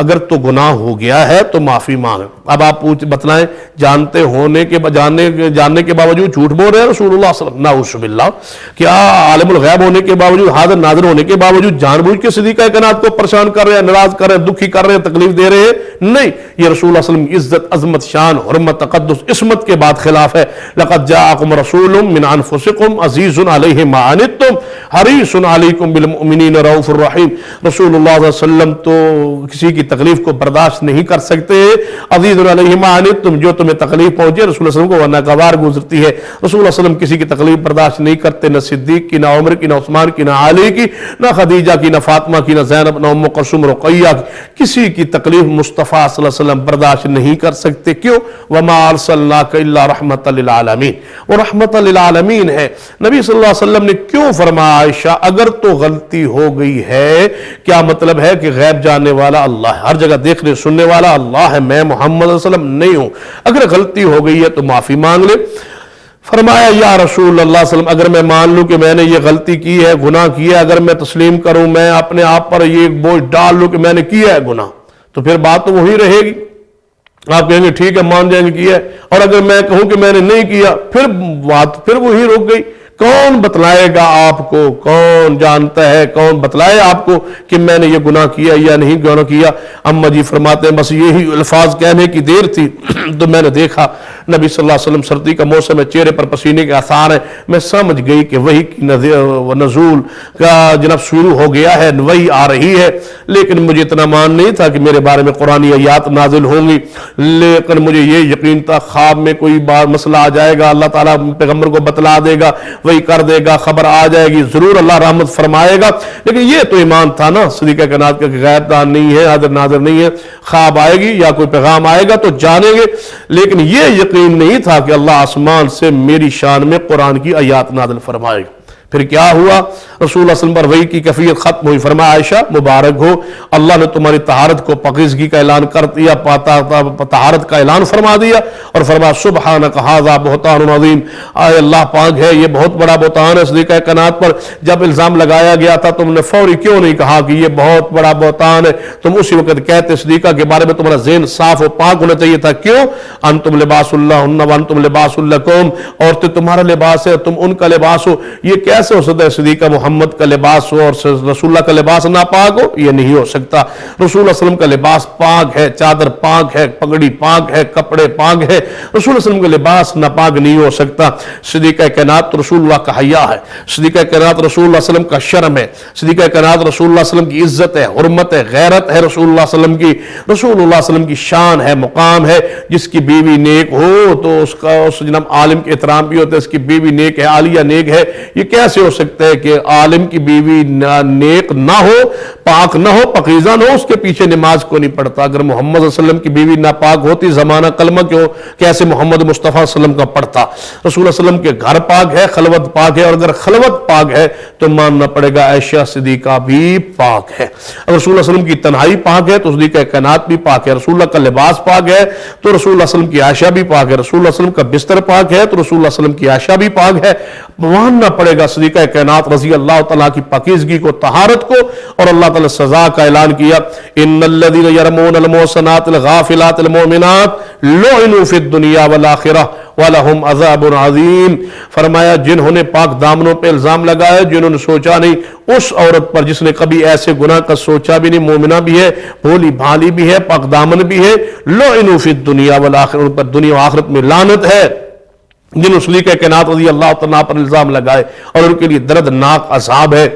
اگر تو گناہ ہو گیا ہے تو معافی مانگ۔ اب آپ بتلائیں، جاننے کے باوجود جھوٹ بول رہے ہیں رسول اللہ صلی اللہ علیہ وسلم، نعوذ باللہ، کیا عالم الغیب ہونے کے باوجود، حاضر ناظر ہونے کے باوجود جان بوجھ کے صدیقہ کائنات کو پریشان کر رہے ہیں، ناراض کر رہے ہیں، دکھی کر رہے ہیں، تکلیف دے رہے ہیں؟ نہیں، یہ رسول اللہ صلی اللہ علیہ وسلم کی عزت، عظمت، شان، حرمت، تقدس، عصمت کے بعد خلاف ہے۔ لقد جاءکم رسول من انفسکم عزیز علیہ ما عنتم حریص علیکم بالمؤمنین رؤوف الرحیم۔ رسول اللہ صلی اللہ علیہ وسلم تو کسی کی تکلیف کو برداشت نہیں کر سکتے۔ عزیز علیہ ما عنتم، جو تمہیں تکلیف پہنچے رسول اللہ علیہ وسلم کو ناگوار گزرتی ہے۔ رسول اللہ صلی اللہ علیہ وسلم کسی کی تکلیف برداشت نہیں کرتے، نہ صدیق کی، نہ عمر کی، نہ عثمان کی، نہ علی کی، نہ خدیجہ کی، نہ فاطمہ کی، نہ زینب، نہ ام کلثوم، رقیہ کی، کسی کی تکلیف مصطفیٰ صلی اللہ علیہ وسلم برداشت نہیں کر سکتے۔ کیوں؟ وما ارسلناک الا رحمۃ للعالمین، وہ رحمۃ للعالمین ہے۔ نبی صلی اللہ علیہ وسلم نے کیوں فرمایا عائشہ اگر تو غلطی ہو گئی ہے، کیا مطلب ہے کہ غیب جاننے والا اللہ ہے، ہر جگہ دیکھنے سننے والا اللہ ہے، میں محمد صلی اللہ علیہ وسلم نہیں ہوں، اگر غلطی ہو گئی ہے تو معافی مانگ لے۔ فرمایا یا رسول اللہ صلی اللہ علیہ وسلم اگر میں مان لوں کہ میں نے یہ غلطی کی ہے، گناہ کیا ہے، اگر میں تسلیم کروں، میں اپنے آپ پر یہ بوجھ ڈال لوں کہ میں نے کیا ہے گناہ، تو پھر بات تو وہی رہے گی، آپ کہیں گے ٹھیک ہے مان جائیں گے کیا ہے، اور اگر میں کہوں کہ میں نے نہیں کیا پھر بات پھر وہی رک گئی۔ کون بتلائے گا آپ کو، کون جانتا ہے، کون بتلائے آپ کو کہ میں نے یہ گناہ کیا یا نہیں گناہ کیا؟ اما جی فرماتے ہیں بس یہی الفاظ کہنے کی دیر تھی تو میں نے دیکھا نبی صلی اللہ علیہ وسلم، سردی کا موسم ہے، چہرے پر پسینے کے آثار ہیں، میں سمجھ گئی کہ وحی کی نزول کا جناب شروع ہو گیا ہے، وحی آ رہی ہے، لیکن مجھے اتنا مان نہیں تھا کہ میرے بارے میں قرآنی آیات نازل ہوں گی، لیکن مجھے یہ یقین تھا خواب میں کوئی مسئلہ آ جائے گا، اللہ تعالیٰ پیغمبر کو بتلا دے گا، وہی کر دے گا، خبر آ جائے گی، ضرور اللہ رحمت فرمائے گا۔ لیکن یہ تو ایمان تھا نا صدیقہ کائنات کا کہ غیب دان نہیں ہے، حاضر ناظر نہیں ہے، خواب آئے گی یا کوئی پیغام آئے گا تو جانیں گے، لیکن یہ یقین نہیں تھا کہ اللہ آسمان سے میری شان میں قرآن کی آیات نازل فرمائے گا۔ پھر کیا ہوا؟ رسول اللہ صلی اللہ علیہ وسلم پر وحی کی کیفیت ختم ہوئی۔ فرمایا عائشہ مبارک ہو، اللہ نے تمہاری طہارت کو پاکیزگی کا اعلان کر دیا، طہارت کا اعلان فرما دیا، اور فرمایا سبحانک ھذا بہتان عظیم، اے اللہ پاک ہے یہ بہت بڑا بہتان ہے صدیقہ کائنات پر۔ جب الزام لگایا گیا تھا تم نے فوری کیوں نہیں کہا کہ یہ بہت بڑا بہتان ہے؟ تم اسی وقت کہتے صدیقہ کے بارے میں تمہارا ذہن صاف و پاک ہونا چاہیے تھا۔ کیوں؟ انتم لباس لہن وانتم لباس لکم، عورتیں تمہارا لباس ہے، تم ان کا لباس ہو۔ یہ کیسے ہو سکتا ہے صدیقہ محمد کا لباس ہو اور رسول اللہ کا لباس ناپاک ہو؟ یہ نہیں ہو سکتا۔ رسول اللہ صلی اللہ علیہ وسلم کا لباس پاک ہے، چادر پاک ہے، پگڑی پاک ہے، کپڑے پاک ہے، رسول اللہ صلی اللہ علیہ وسلم کا لباس ناپاک نہیں ہو سکتا۔ صدیقہ کائنات تو رسول اللہ کا حیا ہے، صدیقہ کائنات رسول اللہ صلی اللہ علیہ وسلم کا شرم ہے، صدیقہ کائنات رسول اللہ صلی اللہ علیہ وسلم کی عزت ہے، حرمت ہے، غیرت ہے، رسول اللہ صلی اللہ علیہ وسلم کی، رسول اللہ صلی اللہ علیہ وسلم کی شان ہے، مقام ہے۔ جس کی بیوی نیک ہو تو اس کا اس جناب عالم کے احترام بھی ہوتا ہے، اس کی بیوی نیک ہے، عالیہ نیک ہے۔ یہ کیسے ہو سکتا ہے کہ عالم کی بیوی نیک نہ ہو، پاک نہ ہو، پاکیزہ نہ ہو، اس کے پیچھے نماز کو نہیں پڑھتا؟ اگر محمد صلی اللہ علیہ وسلم کی بیوی ناپاک ہوتی زمانہ کلمہ کیسے محمد مصطفیٰ صلی اللہ علیہ وسلم کا پڑھتا؟ رسول اللہ صلی اللہ علیہ وسلم کے گھر پاک ہے، خلوت پاک ہے، اور اگر خلوت پاک ہے تو ماننا پڑے گا عائشہ صدیقہ بھی پاک ہے۔ اگر رسول اللہ صلی اللہ علیہ وسلم کی تنہائی پاک ہے تو صدیقہ کائنات بھی پاک ہے، رسول اللہ کا لباس پاک ہے تو رسول اللہ صلی اللہ علیہ وسلم کی عائشہ بھی پاک ہے، رسول اللہ صلی اللہ علیہ وسلم کا بستر پاک ہے تو رسول اللہ صلی اللہ علیہ وسلم کی عائشہ بھی پاک ہے۔ ماننا پڑے گا صدیقہ کائنات رضی اللہ تعالیٰ کی پاکیزگی کو، طہارت کو، اور اللہ تعالیٰ سزا کا اعلان کیا ان الذین یرمون المحصنات الغافلات المؤمنات لعنوا فی الدنیا والآخرہ وَلَهُمْ عَذَابٌ عَظِيمٌ۔ فرمایا جنہوں نے پاک دامنوں پہ الزام لگایا، جنہوں نے سوچا نہیں، اس عورت پر جس نے کبھی ایسے گناہ کا سوچا بھی نہیں، مومنہ بھی ہے، بھولی بھالی بھی ہے، پاک دامن بھی ہے، لعنوا فی الدنیا والآخرہ، ان پر دنیا و آخرت میں لعنت ہے۔ جنہوں صدیقہ کائنات رضی اللہ تعالیٰ پر الزام لگائے اور ان کے لیے دردناک عذاب ہے۔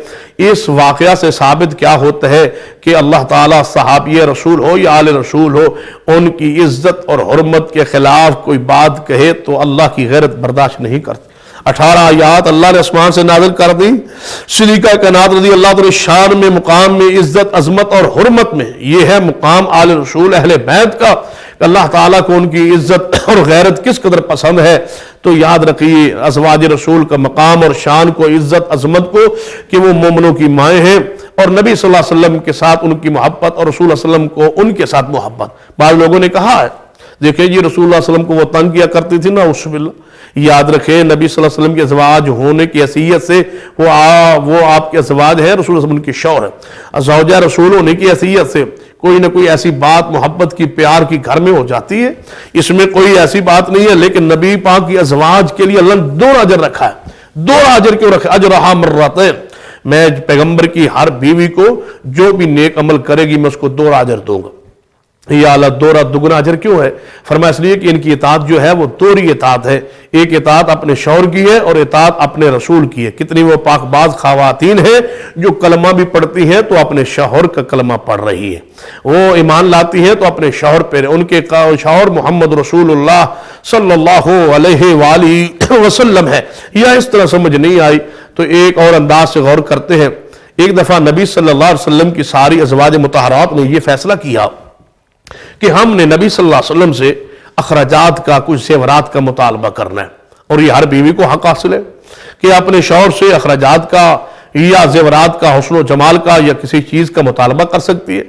اس واقعہ سے ثابت کیا ہوتا ہے کہ اللہ تعالیٰ صحابی رسول ہو یا آل رسول ہو، ان کی عزت اور حرمت کے خلاف کوئی بات کہے تو اللہ کی غیرت برداشت نہیں کرتی۔ 18 آیات اللہ نے آسمان سے نازل کر دی صدیقہ کائنات رضی اللہ تعالیٰ شان میں، مقام میں، عزت، عظمت اور حرمت میں۔ یہ ہے مقام آل رسول اہل بیت کا، کہ اللہ تعالیٰ کو ان کی عزت اور غیرت کس قدر پسند ہے۔ تو یاد رکھیے ازواج رسول کا مقام اور شان کو، عزت، عظمت کو، کہ وہ مومنوں کی مائیں ہیں، اور نبی صلی اللہ علیہ وسلم کے ساتھ ان کی محبت اور رسول اللہ علیہ وسلم کو ان کے ساتھ محبت۔ بعض لوگوں نے کہا ہے دیکھیں جی رسول اللہ صلی اللہ علیہ وسلم کو وہ تنگ کیا کرتی تھی نا، عزب باللہ۔ یاد رکھیں نبی صلی اللہ علیہ وسلم کے ازواج ہونے کی حیثیت سے وہ آپ کے ازواج ہیں، رسول اللہ علیہ وسلم کے شوہر ہیں، زوجہ رسول ہونے کی حیثیت سے کوئی نہ کوئی ایسی بات محبت کی پیار کی گھر میں ہو جاتی ہے، اس میں کوئی ایسی بات نہیں ہے، لیکن نبی پاک کی ازواج کے لیے اللہ نے 2 اجر رکھا ہے۔ 2 اجر کیوں رکھا؟ اجرہا مرتين، میں پیغمبر کی ہر بیوی کو جو بھی نیک عمل کرے گی میں اس کو 2 اجر دوں گا۔ یا اللہ 2 دگنا اجر کیوں ہے؟ فرمایا اس لیے کہ ان کی اطاعت جو ہے وہ 2 اطاعت ہے، ایک اطاعت اپنے شوہر کی ہے اور اطاعت اپنے رسول کی ہے۔ کتنی وہ پاک باز خواتین ہیں جو کلمہ بھی پڑھتی ہیں تو اپنے شوہر کا کلمہ پڑھ رہی ہے، وہ ایمان لاتی ہیں تو اپنے شوہر پہ، ان کے شوہر محمد رسول اللہ صلی اللہ علیہ وآلہ وسلم ہے۔ یا اس طرح سمجھ نہیں آئی تو ایک اور انداز سے غور کرتے ہیں۔ ایک دفعہ نبی صلی اللہ علیہ وسلم کی ساری ازواج مطہرات نے یہ فیصلہ کیا کہ ہم نے نبی صلی اللہ علیہ وسلم سے اخراجات کا، کچھ زیورات کا مطالبہ کرنا ہے، اور یہ ہر بیوی کو حق حاصل ہے کہ اپنے شوہر سے اخراجات کا یا زیورات کا، حسن و جمال کا یا کسی چیز کا مطالبہ کر سکتی ہے۔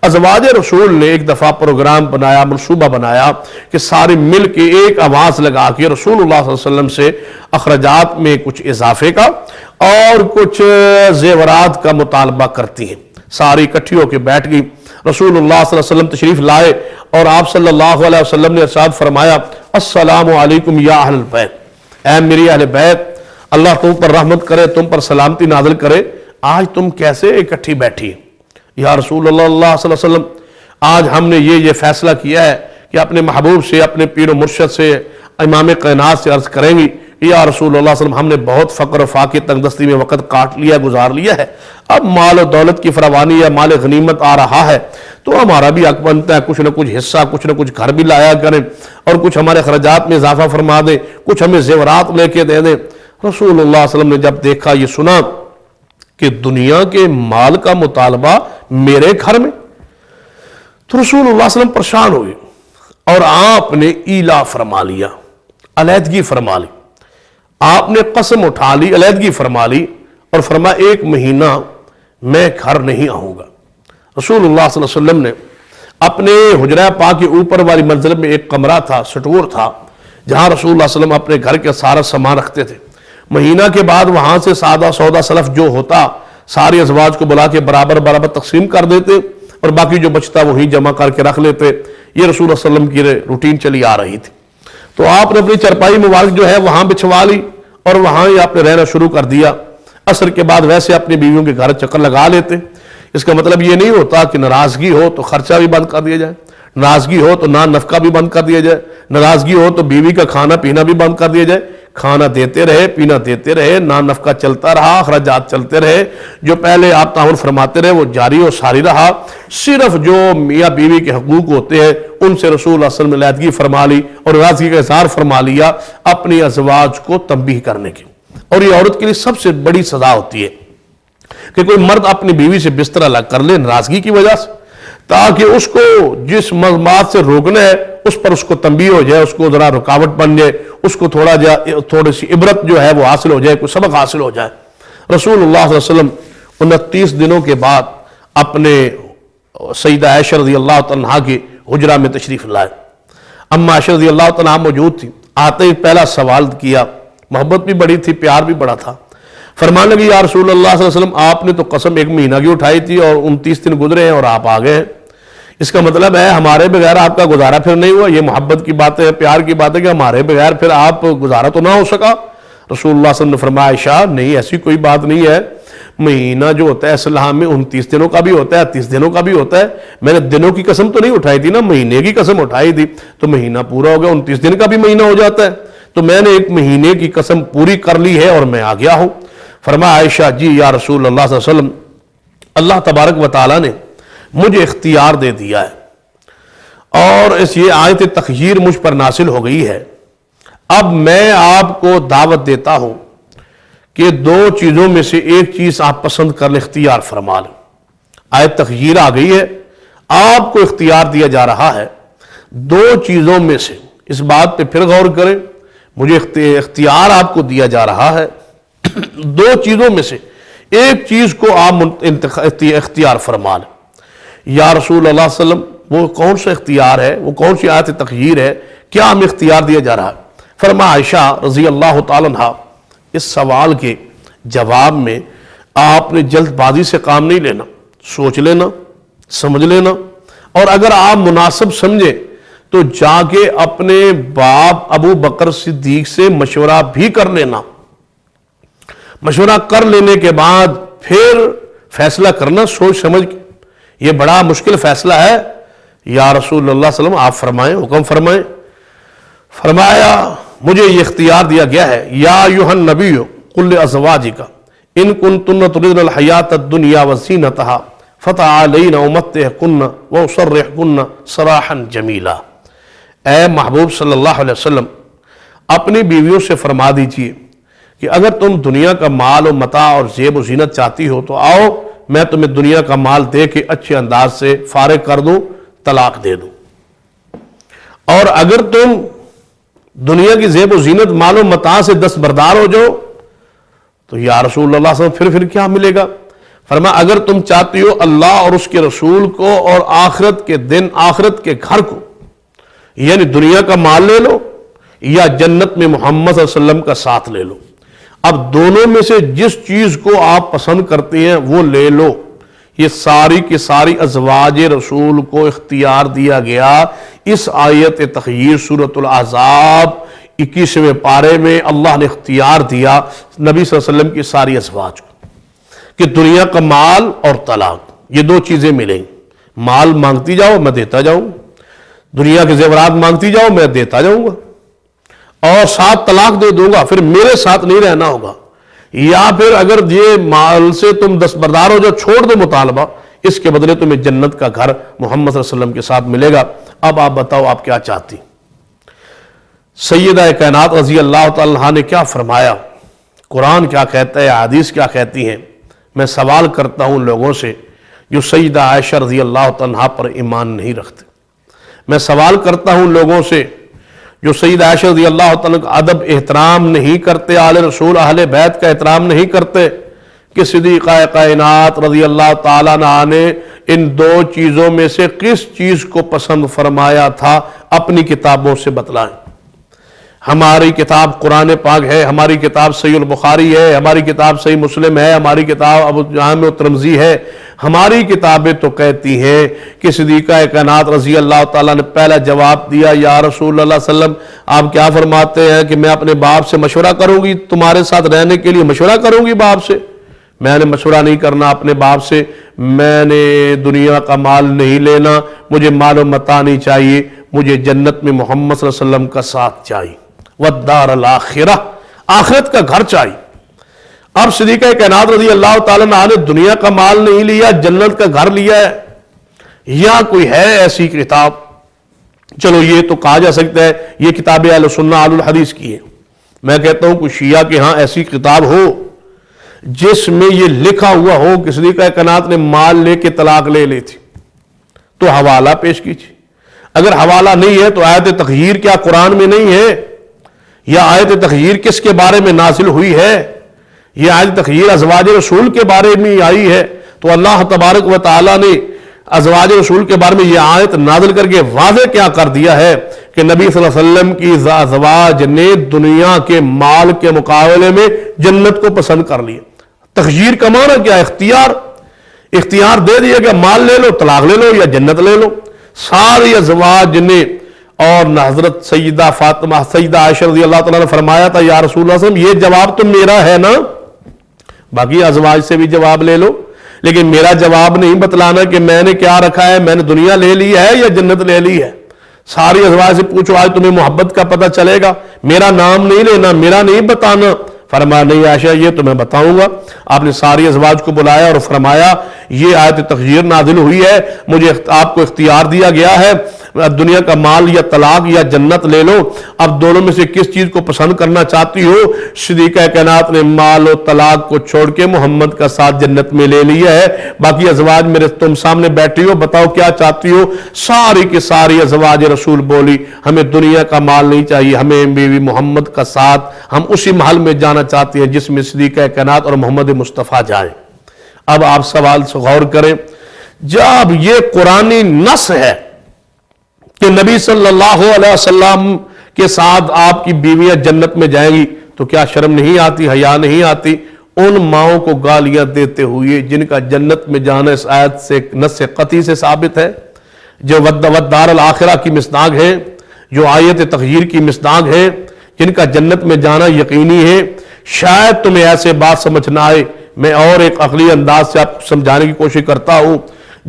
ازواج رسول نے ایک دفعہ پروگرام بنایا، منصوبہ بنایا کہ سارے مل کے ایک آواز لگا کے رسول اللہ صلی اللہ علیہ وسلم سے اخراجات میں کچھ اضافے کا اور کچھ زیورات کا مطالبہ کرتی ہیں۔ ساری اکٹھی ہو کے بیٹھ گئی، رسول اللہ صلی اللہ علیہ وسلم تشریف لائے اور آپ صلی اللہ علیہ وسلم نے ارشاد فرمایا السلام علیکم یا اہل البیت، اے میری اہل بیت، اللہ تم پر رحمت کرے، تم پر سلامتی نازل کرے، آج تم کیسے اکٹھی بیٹھی؟ یا رسول اللہ اللہ صلی اللہ علیہ وسلم، آج ہم نے یہ فیصلہ کیا ہے کہ اپنے محبوب سے، اپنے پیر و مرشد سے، امام کائنات سے عرض کریں گی یا رسول اللہ صلی اللہ علیہ وسلم، ہم نے بہت فقر و فاقے تنگ دستی میں وقت کاٹ لیا، گزار لیا ہے، اب مال و دولت کی فراوانی یا مال غنیمت آ رہا ہے تو ہمارا بھی حق بنتا ہے کچھ نہ کچھ حصہ، کچھ نہ کچھ گھر بھی لایا کریں اور کچھ ہمارے اخراجات میں اضافہ فرما دیں، کچھ ہمیں زیورات لے کے دے دیں۔ رسول اللہ صلی اللہ علیہ وسلم نے جب دیکھا، یہ سنا کہ دنیا کے مال کا مطالبہ میرے گھر میں، تو رسول اللہ صلی اللہ علیہ وسلم پریشان ہوئے اور آپ نے ایلا فرما لیا، علیحدگی فرما لی، آپ نے قسم اٹھا لی، علیحدگی فرما لی اور فرمایا 1 مہینہ میں گھر نہیں آؤں گا۔ رسول اللہ صلی اللہ علیہ وسلم نے اپنے حجرہ پاک کے اوپر والی منزل میں ایک کمرہ تھا، سٹور تھا، جہاں رسول اللہ صلی اللہ علیہ وسلم اپنے گھر کے سارا سامان رکھتے تھے۔ مہینہ کے بعد وہاں سے سادہ سودا سلف جو ہوتا ساری ازواج کو بلا کے برابر برابر تقسیم کر دیتے اور باقی جو بچتا وہی جمع کر کے رکھ لیتے۔ یہ رسول اللہ صلی اللہ علیہ وسلم کی روٹین چلی آ رہی تھی۔ تو آپ نے اپنی چرپائی مبارک جو ہے وہاں بچھوا لی اور وہاں ہی آپ نے رہنا شروع کر دیا۔ عصر کے بعد ویسے اپنی بیویوں کے گھر چکر لگا لیتے۔ اس کا مطلب یہ نہیں ہوتا کہ ناراضگی ہو تو خرچہ بھی بند کر دیا جائے، ناراضگی ہو تو نان نفقہ بھی بند کر دیا جائے، ناراضگی ہو تو بیوی کا کھانا پینا بھی بند کر دیا جائے۔ کھانا دیتے رہے، پینا دیتے رہے، نان نفقہ چلتا رہا، اخراجات چلتے رہے، جو پہلے آپ تعاون فرماتے رہے وہ جاری و ساری رہا۔ صرف جو میاں بیوی کے حقوق ہوتے ہیں ان سے رسول اللہ صلی اللہ علیہ وسلم نے علیحدگی فرما لی اور ناراضگی کا اظہار فرما لیا اپنی ازواج کو تنبیہ کرنے کی۔ اور یہ عورت کے لیے سب سے بڑی سزا ہوتی ہے کہ کوئی مرد اپنی بیوی سے بستر الگ کر لے ناراضگی کی وجہ سے، تاکہ اس کو جس مذمات سے روکنا ہے اس پر اس کو تنبیہ ہو جائے، اس کو ذرا رکاوٹ بن جائے، اس کو تھوڑی سی عبرت جو ہے وہ حاصل ہو جائے، کوئی سبق حاصل ہو جائے۔ رسول اللہ صلی اللہ علیہ وسلم 29 دنوں کے بعد اپنے سیدہ عائشہ رضی اللہ تعالیٰ عنہا کے حجرہ میں تشریف لائے۔ اما عائشہ رضی اللہ تعالیٰ عنہا موجود تھی، آتے ہی پہلا سوال کیا، محبت بھی بڑی تھی، پیار بھی بڑا تھا۔ فرمانے لگی یا رسول اللہ صلی اللہ علیہ وسلم، آپ نے تو قسم 1 مہینہ کی اٹھائی تھی اور 29 دن گزرے ہیں اور آپ آ گئے ہیں، اس کا مطلب ہے ہمارے بغیر آپ کا گزارا پھر نہیں ہوا۔ یہ محبت کی بات ہے، پیار کی بات ہے کہ ہمارے بغیر پھر آپ گزارا تو نہ ہو سکا۔ رسول اللہ صلی اللہ علیہ وسلم نے فرمایا عائشہ نہیں، ایسی کوئی بات نہیں ہے، مہینہ جو ہوتا ہے اسلام میں 29 دنوں کا بھی ہوتا ہے، 30 دنوں کا بھی ہوتا ہے، میں نے دنوں کی قسم تو نہیں اٹھائی تھی نا، مہینے کی قسم اٹھائی تھی، تو مہینہ پورا ہو گیا، 29 دن کا بھی مہینہ ہو جاتا ہے، تو میں نے 1 مہینے کی قسم پوری کر لی ہے اور میں آ گیا ہوں۔ فرمایا عائشہ جی یا رسول اللہ صلی اللہ علیہ وسلم، اللہ تبارک و تعالیٰ نے مجھے اختیار دے دیا ہے اور یہ آیت تخییر مجھ پر نازل ہو گئی ہے، اب میں آپ کو دعوت دیتا ہوں کہ 2 چیزوں میں سے ایک چیز آپ پسند کر لیں، اختیار فرما لیں۔ آیت تخییر آ گئی ہے، آپ کو اختیار دیا جا رہا ہے 2 چیزوں میں سے، اس بات پہ پھر غور کریں، مجھے اختیار آپ کو دیا جا رہا ہے 2 چیزوں میں سے ایک چیز کو آپ اختیار فرما لیں۔ یا رسول اللہ صلی اللہ علیہ وسلم وہ کون سا اختیار ہے، وہ کون سی آیت تخییر ہے، کیا ہمیں اختیار دیا جا رہا ہے؟ فرمایا عائشہ رضی اللہ تعالیٰ عنہا، اس سوال کے جواب میں آپ نے جلد بازی سے کام نہیں لینا، سوچ لینا، سمجھ لینا اور اگر آپ مناسب سمجھیں تو جا کے اپنے باپ ابو بکر صدیق سے مشورہ بھی کر لینا، مشورہ کر لینے کے بعد پھر فیصلہ کرنا سوچ سمجھ کے۔ یہ بڑا مشکل فیصلہ ہے، یا رسول اللہ صلی اللہ علیہ وسلم آپ فرمائیں، حکم فرمائیں۔ فرمایا مجھے یہ اختیار دیا گیا ہے، یا ایھا النبی قل لازواجک ان کنتن تردن الحیاۃ الدنیا وزینتها فتعالین امتعکن واسرحکن سراحا جمیلا۔ اے محبوب صلی اللہ علیہ وسلم اپنی بیویوں سے فرما دیجئے کہ اگر تم دنیا کا مال و متاع اور زیب و زینت چاہتی ہو تو آؤ، میں تمہیں دنیا کا مال دے کے اچھے انداز سے فارغ کر دوں، طلاق دے دوں۔ اور اگر تم دنیا کی زیب و زینت مال و متاع سے دستبردار ہو جاؤ تو یا رسول اللہ صلی اللہ علیہ وسلم پھر کیا ملے گا؟ فرمایا اگر تم چاہتی ہو اللہ اور اس کے رسول کو اور آخرت کے دن، آخرت کے گھر کو، یعنی دنیا کا مال لے لو یا جنت میں محمد صلی اللہ علیہ وسلم کا ساتھ لے لو۔ اب دونوں میں سے جس چیز کو آپ پسند کرتے ہیں وہ لے لو۔ یہ ساری کی ساری ازواج رسول کو اختیار دیا گیا اس آیت تخیر سورۃ الاحزاب 21ویں پارے میں۔ اللہ نے اختیار دیا نبی صلی اللہ علیہ وسلم کی ساری ازواج کو کہ دنیا کا مال اور طلاق، یہ دو چیزیں ملیں۔ مال مانگتی جاؤ میں دیتا جاؤں، دنیا کے زیورات مانگتی جاؤ میں دیتا جاؤں گا، اور ساتھ طلاق دے دوں گا، پھر میرے ساتھ نہیں رہنا ہوگا، یا پھر اگر یہ مال سے تم دستبردار ہو جو چھوڑ دو مطالبہ، اس کے بدلے تمہیں جنت کا گھر محمد صلی اللہ علیہ وسلم کے ساتھ ملے گا۔ اب آپ بتاؤ آپ کیا چاہتی؟ سیدہ کائنات رضی اللہ تعالیٰ عنہا نے کیا فرمایا، قرآن کیا کہتا ہے، حدیث کیا کہتی ہیں؟ میں سوال کرتا ہوں لوگوں سے جو سیدہ عائشہ رضی اللہ تعالیٰ عنہا پر ایمان نہیں رکھتے، میں سوال کرتا ہوں لوگوں سے جو سیدہ عائشہ رضی اللہ تعالیٰ کا ادب احترام نہیں کرتے، آل رسول اہل بیت کا احترام نہیں کرتے، کہ صدیقہ کائنات رضی اللہ تعالیٰ عنہا نے ان دو چیزوں میں سے کس چیز کو پسند فرمایا تھا، اپنی کتابوں سے بتلائیں۔ ہماری کتاب قرآن پاک ہے، ہماری کتاب صحیح البخاری ہے، ہماری کتاب صحیح مسلم ہے، ہماری کتاب ابو جامع ترمذی ہے، ہماری کتابیں تو کہتی ہیں کہ صدیقہ کائنات رضی اللہ تعالیٰ نے پہلا جواب دیا، یا رسول اللہ صلی اللہ علیہ وسلم آپ کیا فرماتے ہیں کہ میں اپنے باپ سے مشورہ کروں گی، تمہارے ساتھ رہنے کے لیے مشورہ کروں گی باپ سے؟ میں نے مشورہ نہیں کرنا اپنے باپ سے، میں نے دنیا کا مال نہیں لینا، مجھے مال و متاع نہیں چاہیے، مجھے جنت میں محمد صلی اللہ علیہ وسلم کا ساتھ چاہیے، والدار الآخرہ، آخرت کا گھر چاہیے۔ اب صدیقہ کائنات رضی اللہ تعالیٰ عنہ نے دنیا کا مال نہیں لیا، جنت کا گھر لیا ہے، یا کوئی ہے ایسی کتاب؟ چلو یہ تو کہا جا سکتا ہے یہ کتاب اہل سنہ اہل الحدیث کی ہے، میں کہتا ہوں کوئی شیعہ کے ہاں ایسی کتاب ہو جس میں یہ لکھا ہوا ہو کہ صدیقہ کائنات نے مال لے کے طلاق لے لی تھی تو حوالہ پیش کیجیے۔ اگر حوالہ نہیں ہے تو آیت تخیر کیا قرآن میں نہیں ہے؟ یا آیت تخیر کس کے بارے میں نازل ہوئی ہے؟ یہ آیت تخیر ازواج رسول کے بارے میں آئی ہے، تو اللہ تبارک و تعالی نے ازواج رسول کے بارے میں یہ آیت نازل کر کے واضح کیا کر دیا ہے کہ نبی صلی اللہ علیہ وسلم کی ازواج نے دنیا کے مال کے مقابلے میں جنت کو پسند کر لیا۔ تخیر کا معنی کیا؟ اختیار دے دیا کہ مال لے لو، طلاق لے لو یا جنت لے لو۔ ساری ازواج نے، اور حضرت سیدہ فاطمہ سیدہ عائشہ رضی اللہ تعالیٰ نے فرمایا تھا یا رسول اللہ صلی اللہ علیہ وسلم یہ جواب تو میرا ہے نا، باقی ازواج سے بھی جواب لے لو، لیکن میرا جواب نہیں بتلانا کہ میں نے کیا رکھا ہے، میں نے دنیا لے لی ہے یا جنت لے لی ہے۔ ساری ازواج سے پوچھو آج تمہیں محبت کا پتہ چلے گا، میرا نام نہیں لینا، میرا نہیں بتانا۔ فرمایا نہیں عائشہ یہ تو میں بتاؤں گا۔ آپ نے ساری ازواج کو بلایا اور فرمایا یہ آیت تخیر نازل ہوئی ہے، مجھے آپ کو اختیار دیا گیا ہے، دنیا کا مال یا طلاق یا جنت لے لو، اب دونوں میں سے کس چیز کو پسند کرنا چاہتی ہو؟ صدیقہ کائنات نے مال و طلاق کو چھوڑ کے محمد کا ساتھ جنت میں لے لیا ہے۔ باقی ازواج میرے تم سامنے بیٹھی ہو، بتاؤ کیا چاہتی ہو؟ ساری کی ساری ازواج رسول بولی ہمیں دنیا کا مال نہیں چاہیے، ہمیں بیوی محمد کا ساتھ، ہم اسی محل میں جانا چاہتے ہیں جس میں صدیقہ کائنات اور محمد مصطفیٰ جائیں۔ اب آپ سوال سے غور کریں، جب یہ قرآنی نص ہے کہ نبی صلی اللہ علیہ وسلم کے ساتھ آپ کی بیویاں جنت میں جائیں گی تو کیا شرم نہیں آتی، حیا نہیں آتی ان ماؤں کو گالیاں دیتے ہوئے جن کا جنت میں جانا اس آیت سے نص قطعی سے ثابت ہے؟ جو ودار الآخرہ کی مصداق ہے، جو آیت تغییر کی مصداق ہے، جن کا جنت میں جانا یقینی ہے، شاید تمہیں ایسے بات سمجھ نہ آئے، میں اور ایک عقلی انداز سے آپ کو سمجھانے کی کوشش کرتا ہوں۔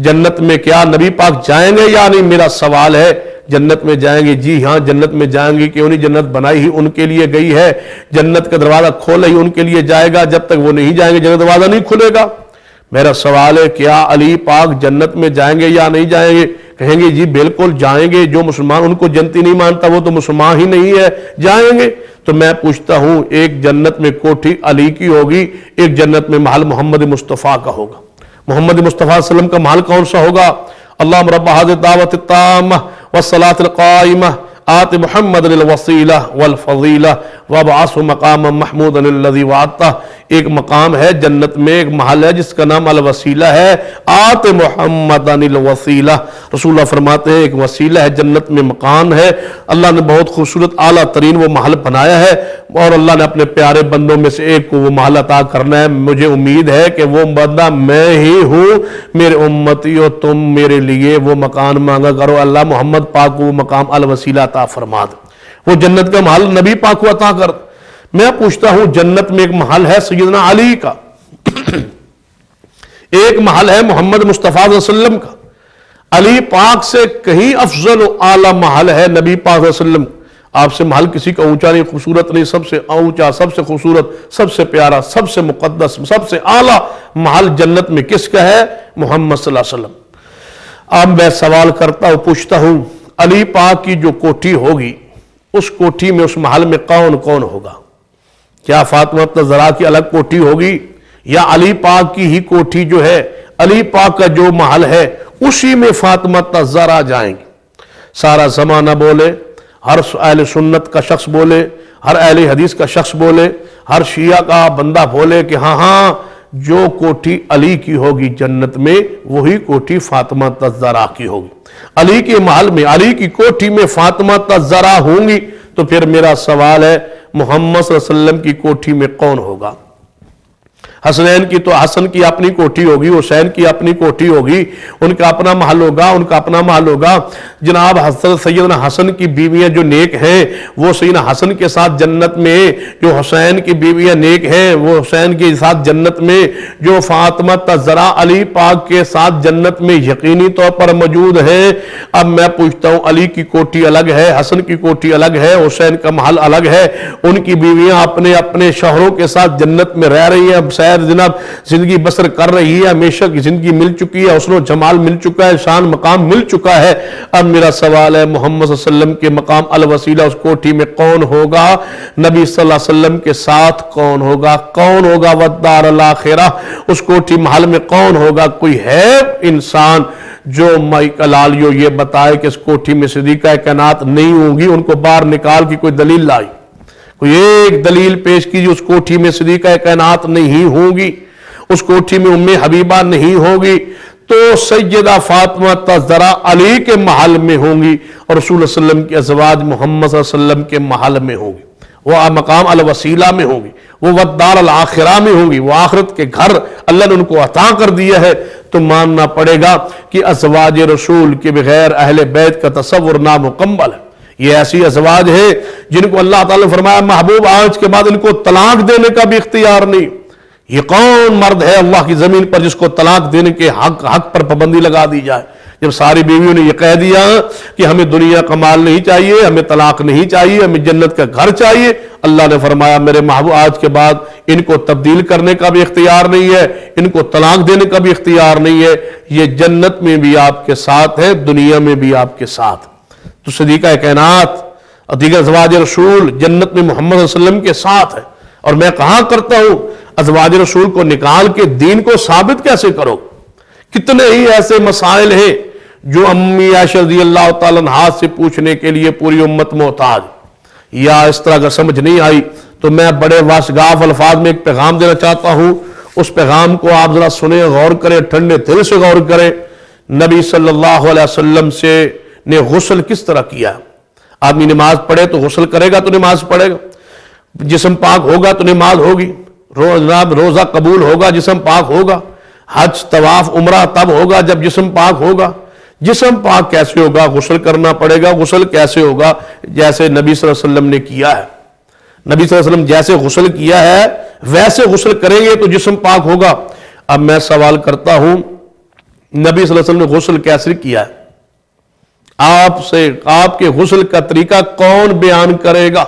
جنت میں کیا نبی پاک جائیں گے یا نہیں؟ میرا سوال ہے، جنت میں جائیں گے؟ جی ہاں جنت میں جائیں گے، کیوں نہیں؟ جنت بنائی ہی ان کے لیے گئی ہے، جنت کا دروازہ کھولا ہی ان کے لیے جائے گا، جب تک وہ نہیں جائیں گے جنت دروازہ نہیں کھلے گا۔ میرا سوال ہے، کیا علی پاک جنت میں جائیں گے یا نہیں جائیں گے؟ کہیں گے جی بالکل جائیں گے، جو مسلمان ان کو جنتی نہیں مانتا وہ تو مسلمان ہی نہیں ہے، جائیں گے۔ تو میں پوچھتا ہوں، ایک جنت میں کوٹھی علی کی ہوگی، ایک جنت میں محل محمد مصطفیٰ کا ہوگا۔ محمد مصطفیٰ صلی اللہ علیہ وسلم کا محل کون سا ہوگا؟ اللہم رب هذه الدعوة التامة والصلاة القائمة آت محمد الوسیلہ والفضیلہ وابعثہ مقاما محمودا الذی وعدتہ۔ ایک مقام ہے جنت میں، ایک محل ہے جس کا نام الوسیلہ ہے، آت محمد الوسیلہ۔ رسول اللہ فرماتے ہیں ایک وسیلہ ہے جنت میں، مقام ہے، اللہ نے بہت خوبصورت اعلیٰ ترین وہ محل بنایا ہے، اور اللہ نے اپنے پیارے بندوں میں سے ایک کو وہ محل عطا کرنا ہے۔ مجھے امید ہے کہ وہ بندہ میں ہی ہوں، میرے امتیوں تم میرے لیے وہ مکان مانگا کرو، اللہ محمد پاک کو وہ مقام الوسیلہ عطا فرما دے، وہ جنت کا محل نبی پاک کو عطا کر دے۔ میں پوچھتا ہوں، جنت میں ایک محل ہے سیدنا علی کا، ایک محل ہے محمد مصطفیٰ صلی اللہ علیہ وسلم کا، علی پاک سے کہیں افضل و اعلیٰ محل ہے نبی پاک صلی اللہ علیہ وسلم۔ آپ سے محل کسی کا اونچا نہیں، خوبصورت نہیں، سب سے اونچا، سب سے خوبصورت، سب سے پیارا، سب سے مقدس، سب سے اعلیٰ محل جنت میں کس کا ہے؟ محمد صلی اللہ علیہ وسلم۔ اب میں سوال کرتا ہوں، پوچھتا ہوں، علی پاک کی جو کوٹھی ہوگی، اس کوٹھی میں، اس محل میں کون کون ہوگا؟ کیا فاطمہ زہرا کی الگ کوٹھی ہوگی، یا علی پاک کی ہی کوٹھی جو ہے، علی پاک کا جو محل ہے اسی میں فاطمہ زہرا جائیں گی؟ سارا زمانہ بولے، ہر اہل سنت کا شخص بولے، ہر اہل حدیث کا شخص بولے، ہر شیعہ کا بندہ بولے کہ ہاں ہاں جو کوٹھی علی کی ہوگی جنت میں، وہی کوٹھی فاطمہ زہرا کی ہوگی۔ علی کے محل میں، علی کی کوٹھی میں فاطمہ زہرا ہوں گی، تو پھر میرا سوال ہے محمد صلی اللہ علیہ وسلم کی کوٹھی میں کون ہوگا؟ حسنین کی تو حسن کی اپنی کوٹھی ہوگی، حسین کی اپنی کوٹھی ہوگی، ان کا اپنا محل ہوگا، ان کا اپنا محل ہوگا۔ جناب حضرت سیدنا حسن کی بیویاں جو نیک ہیں، وہ سیدنا حسن کے ساتھ جنت میں، جو حسین کی بیویاں نیک ہیں وہ حسین کے ساتھ جنت میں، جو فاطمہ زہرا علی پاک کے ساتھ جنت میں یقینی طور پر موجود ہے۔ اب میں پوچھتا ہوں، علی کی کوٹھی الگ ہے، حسن کی کوٹھی الگ ہے، حسین کا محل الگ ہے، ان کی بیویاں اپنے اپنے شوہروں کے ساتھ جنت میں رہ رہی ہیں، اب جناب زندگی بسر کر رہی ہے، ہمیشہ کی زندگی مل چکی ہے، حسن و جمال مل چکا ہے، شان مقام مل چکا ہے۔ اب میرا سوال ہے، محمد صلی اللہ علیہ وسلم کے مقام الوسیلہ اس کوٹھی میں کون ہوگا؟ نبی صلی اللہ علیہ وسلم کے ساتھ کون ہوگا؟ کون ہوگا؟ والدار الاخرہ، اس کوٹھی محل میں کون ہوگا؟ کوئی ہے انسان جو مائکلالیو یہ بتائے کہ اس کوٹھی میں صدیقہ کائنات نہیں ہوں گی؟ ان کو باہر نکال کی کوئی دلیل لائی، کوئی ایک دلیل پیش کیجیے، اس کوٹھی میں صدیقہ کائنات نہیں ہوگی، اس کوٹھی میں ام حبیبہ نہیں ہوگی، تو سیدہ فاطمہ زہرا علی کے محل میں ہوں گی، اور رسول اللہ صلی اللہ علیہ وسلم کی ازواج محمد صلی اللہ علیہ وسلم کے محل میں ہوں گی، وہ مقام الوسیلہ میں ہوں گی، وہ والدار الاخرہ میں ہوں گی، وہ آخرت کے گھر اللہ نے ان کو عطا کر دیا ہے۔ تو ماننا پڑے گا کہ ازواج رسول کے بغیر اہل بیت کا تصور نامکمل ہے۔ یہ ایسی ازواج ہے جن کو اللہ تعالیٰ نے فرمایا محبوب آج کے بعد ان کو طلاق دینے کا بھی اختیار نہیں۔ یہ کون مرد ہے اللہ کی زمین پر جس کو طلاق دینے کے حق پر پابندی لگا دی جائے؟ جب ساری بیویوں نے یہ کہہ دیا کہ ہمیں دنیا کا مال نہیں چاہیے، ہمیں طلاق نہیں چاہیے، ہمیں جنت کا گھر چاہیے، اللہ نے فرمایا میرے محبوب آج کے بعد ان کو تبدیل کرنے کا بھی اختیار نہیں ہے، ان کو طلاق دینے کا بھی اختیار نہیں ہے، یہ جنت میں بھی آپ کے ساتھ ہے، دنیا میں بھی آپ کے ساتھ۔ تو صدیقہ کائنات اور دیگر ازواج رسول جنت میں محمد صلی اللہ علیہ وسلم کے ساتھ ہے۔ اور میں کہاں کرتا ہوں، ازواج رسول کو نکال کے دین کو ثابت کیسے کرو؟ کتنے ہی ایسے مسائل ہیں جو امی عائشہ رضی اللہ تعالیٰ عنہا سے پوچھنے کے لیے پوری امت محتاج، یا اس طرح اگر سمجھ نہیں آئی تو میں بڑے واشگاف الفاظ میں ایک پیغام دینا چاہتا ہوں، اس پیغام کو آپ ذرا سنیں، غور کریں، ٹھنڈے دل سے غور کریں۔ نبی صلی اللہ علیہ وسلم نے غسل کس طرح کیا؟ آدمی نماز پڑھے تو غسل کرے گا تو نماز پڑھے گا، جسم پاک ہوگا تو نماز ہوگی، روزہ قبول ہوگا جسم پاک ہوگا، حج طواف عمرہ تب ہوگا جب جسم پاک ہوگا، جسم پاک کیسے ہوگا؟ غسل کرنا پڑے گا۔ غسل کیسے ہوگا؟ جیسے نبی صلی اللہ علیہ وسلم نے کیا ہے، نبی صلی اللہ علیہ وسلم جیسے غسل کیا ہے ویسے غسل کریں گے تو جسم پاک ہوگا۔ اب میں سوال کرتا ہوں، نبی صلی اللہ علیہ وسلم نے غسل کیسے کیا ہے؟ آپ کے غسل کا طریقہ کون بیان کرے گا؟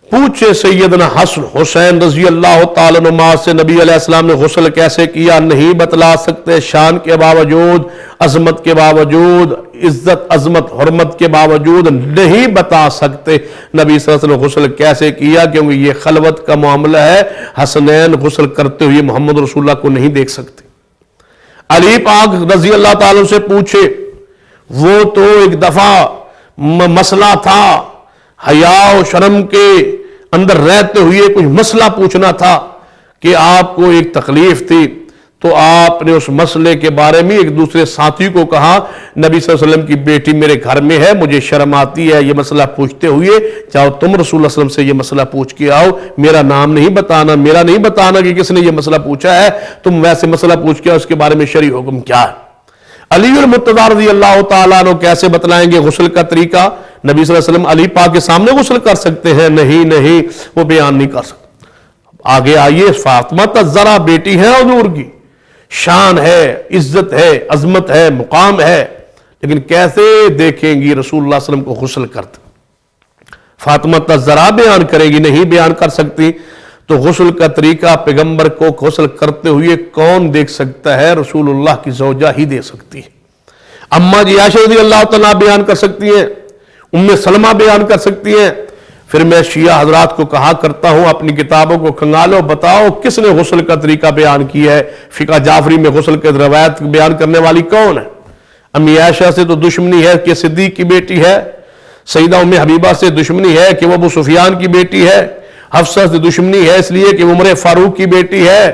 پوچھے سیدنا حسن حسین رضی اللہ تعالیٰ عنہما سے نبی علیہ السلام نے غسل کیسے کیا؟ نہیں بتلا سکتے، شان کے باوجود، عظمت کے باوجود، عزت عظمت حرمت کے باوجود نہیں بتا سکتے نبی صلی اللہ علیہ وسلم غسل کیسے کیا، کیونکہ یہ خلوت کا معاملہ ہے۔ حسنین غسل کرتے ہوئے محمد رسول اللہ کو نہیں دیکھ سکتے۔ علی پاک رضی اللہ تعالیٰ سے پوچھے، وہ تو ایک دفعہ مسئلہ تھا، حیا و شرم کے اندر رہتے ہوئے کچھ مسئلہ پوچھنا تھا کہ آپ کو ایک تکلیف تھی، تو آپ نے اس مسئلے کے بارے میں ایک دوسرے ساتھی کو کہا، نبی صلی اللہ علیہ وسلم کی بیٹی میرے گھر میں ہے، مجھے شرم آتی ہے یہ مسئلہ پوچھتے ہوئے، جاؤ تم رسول اللہ صلی اللہ علیہ وسلم سے یہ مسئلہ پوچھ کے آؤ، میرا نام نہیں بتانا، میرا نہیں بتانا کہ کس نے یہ مسئلہ پوچھا ہے، تم ویسے مسئلہ پوچھ کے آؤ، اس کے بارے میں شرعی حکم کیا ہے۔ علی المرتضیٰ رضی اللہ تعالیٰ عنہ کیسے بتلائیں گے غسل کا طریقہ؟ نبی صلی اللہ علیہ وسلم علی پاک کے سامنے غسل کر سکتے ہیں؟ نہیں، وہ بیان نہیں کر سکتے۔ آگے آئیے، فاطمہ الزہرا بیٹی ہے حضور کی، شان ہے، عزت ہے، عظمت ہے، مقام ہے، لیکن کیسے دیکھیں گی رسول اللہ صلی اللہ علیہ وسلم کو غسل کرتے؟ فاطمہ الزہرا بیان کرے گی؟ نہیں بیان کر سکتی۔ تو غسل کا طریقہ پیغمبر کو غسل کرتے ہوئے کون دیکھ سکتا ہے؟ رسول اللہ کی زوجہ ہی دے سکتی ہے۔ اماں جی عائشہ رضی اللہ تعالیٰ بیان کر سکتی ہیں، ام سلمہ بیان کر سکتی ہیں۔ پھر میں شیعہ حضرات کو کہا کرتا ہوں، اپنی کتابوں کو کھنگالو، بتاؤ کس نے غسل کا طریقہ بیان کیا ہے؟ فقہ جعفری میں غسل کے روایت بیان کرنے والی کون ہے؟ امی عائشہ سے تو دشمنی ہے کہ صدیق کی بیٹی ہے، سیدہ ام حبیبہ سے دشمنی ہے کہ وہ ابو سفیان کی بیٹی ہے، حفصہ سے دشمنی ہے اس لیے کہ عمر فاروق کی بیٹی ہے۔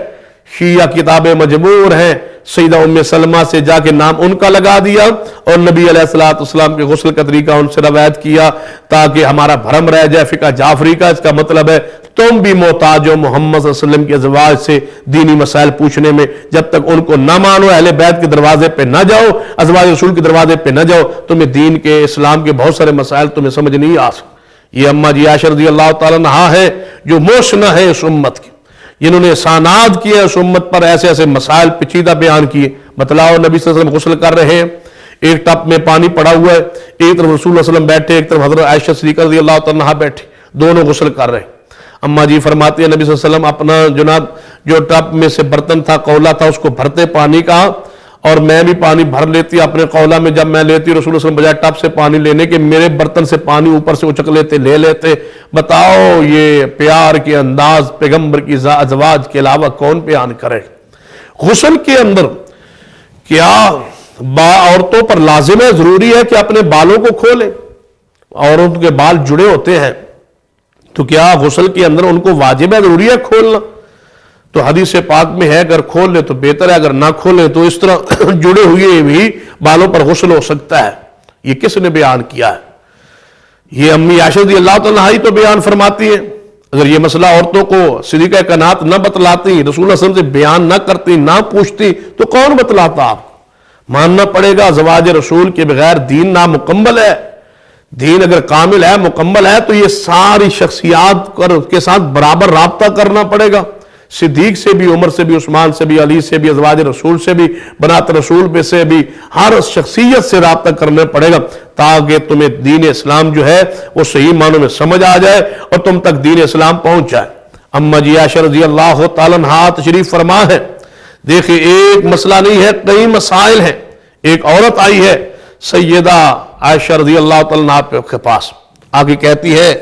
شیعہ کتابیں مجبور ہیں سیدہ ام سلمہ سے جا کے نام ان کا لگا دیا اور نبی علیہ السلام کے غسل کا طریقہ ان سے روایت کیا تاکہ ہمارا بھرم رہ جائے فقہ جعفری کا۔ اس کا مطلب ہے تم بھی محتاج ہو محمد صلی اللہ علیہ وسلم کے ازواج سے دینی مسائل پوچھنے میں، جب تک ان کو نہ مانو، اہل بیت کے دروازے پہ نہ جاؤ، ازواج رسول کے دروازے پہ نہ جاؤ، تمہیں دین کے اسلام کے بہت سارے مسائل تمہیں سمجھ نہیں آ سکتے۔ یہ اماں جی عائشہ رضی اللہ تعالیٰ عنہا ہے جو موشنہ ہے اس امت کی، جنہوں نے احسانات کیے اس امت پر، ایسے ایسے مسائل پیچیدہ بیان کیے۔ بتلاؤ نبی صلی اللہ علیہ وسلم غسل کر رہے ہیں، ایک ٹپ میں پانی پڑا ہوا ہے، ایک طرف رسول اللہ صلی اللہ علیہ وسلم بیٹھے، ایک طرف حضرت عائشہ صدیقہ رضی اللہ تعالیٰ عنہا بیٹھے، دونوں غسل کر رہے ہیں۔ اماں جی فرماتی ہیں نبی صلی اللہ علیہ وسلم اپنا جناب جو ٹپ میں سے برتن تھا، قولہ تھا، اس کو بھرتے پانی کا، اور میں بھی پانی بھر لیتی اپنے قولہ میں، جب میں لیتی رسول اللہ صلی اللہ علیہ وسلم بجائے ٹپ سے پانی لینے کے میرے برتن سے پانی اوپر سے اچک لیتے، لے لیتے۔ بتاؤ یہ پیار کے انداز پیغمبر کی ازواج کے علاوہ کون بیان کرے؟ غسل کے اندر کیا عورتوں پر لازم ہے، ضروری ہے کہ اپنے بالوں کو کھولیں؟ عورتوں کے بال جڑے ہوتے ہیں، تو کیا غسل کے اندر ان کو واجب ہے، ضروری ہے کھولنا؟ تو حدیث پاک میں ہے اگر کھول لے تو بہتر ہے، اگر نہ کھولے تو اس طرح جڑے ہوئے بھی بالوں پر غسل ہو سکتا ہے۔ یہ کس نے بیان کیا ہے؟ یہ امی عائشہ رضی اللہ تعالیٰ عنہا تو بیان فرماتی ہے۔ اگر یہ مسئلہ عورتوں کو صدیقہ کائنات نہ بتلاتی، رسول اللہ صلی اللہ علیہ وسلم سے بیان نہ کرتی، نہ پوچھتی، تو کون بتلاتا؟ آپ ماننا پڑے گا ازواج رسول کے بغیر دین نامکمل ہے۔ دین اگر کامل ہے، مکمل ہے، تو یہ ساری شخصیات کے ساتھ برابر رابطہ کرنا پڑے گا، صدیق سے بھی، عمر سے بھی، عثمان سے بھی، علی سے بھی، ازواج رسول سے بھی، بنات رسول پہ سے بھی، ہر شخصیت سے رابطہ کرنا پڑے گا تاکہ تمہیں دین اسلام جو ہے وہ صحیح معنوں میں سمجھ آ جائے اور تم تک دین اسلام پہنچ جائے۔ اماں جی عائشہ رضی اللہ تعالیٰ عنہا تشریف فرما ہے۔ دیکھیں ایک مسئلہ نہیں ہے، کئی مسائل ہیں۔ ایک عورت آئی ہے سیدہ عائشہ رضی اللہ تعالیٰ عنہا کے پاس، آگے کہتی ہے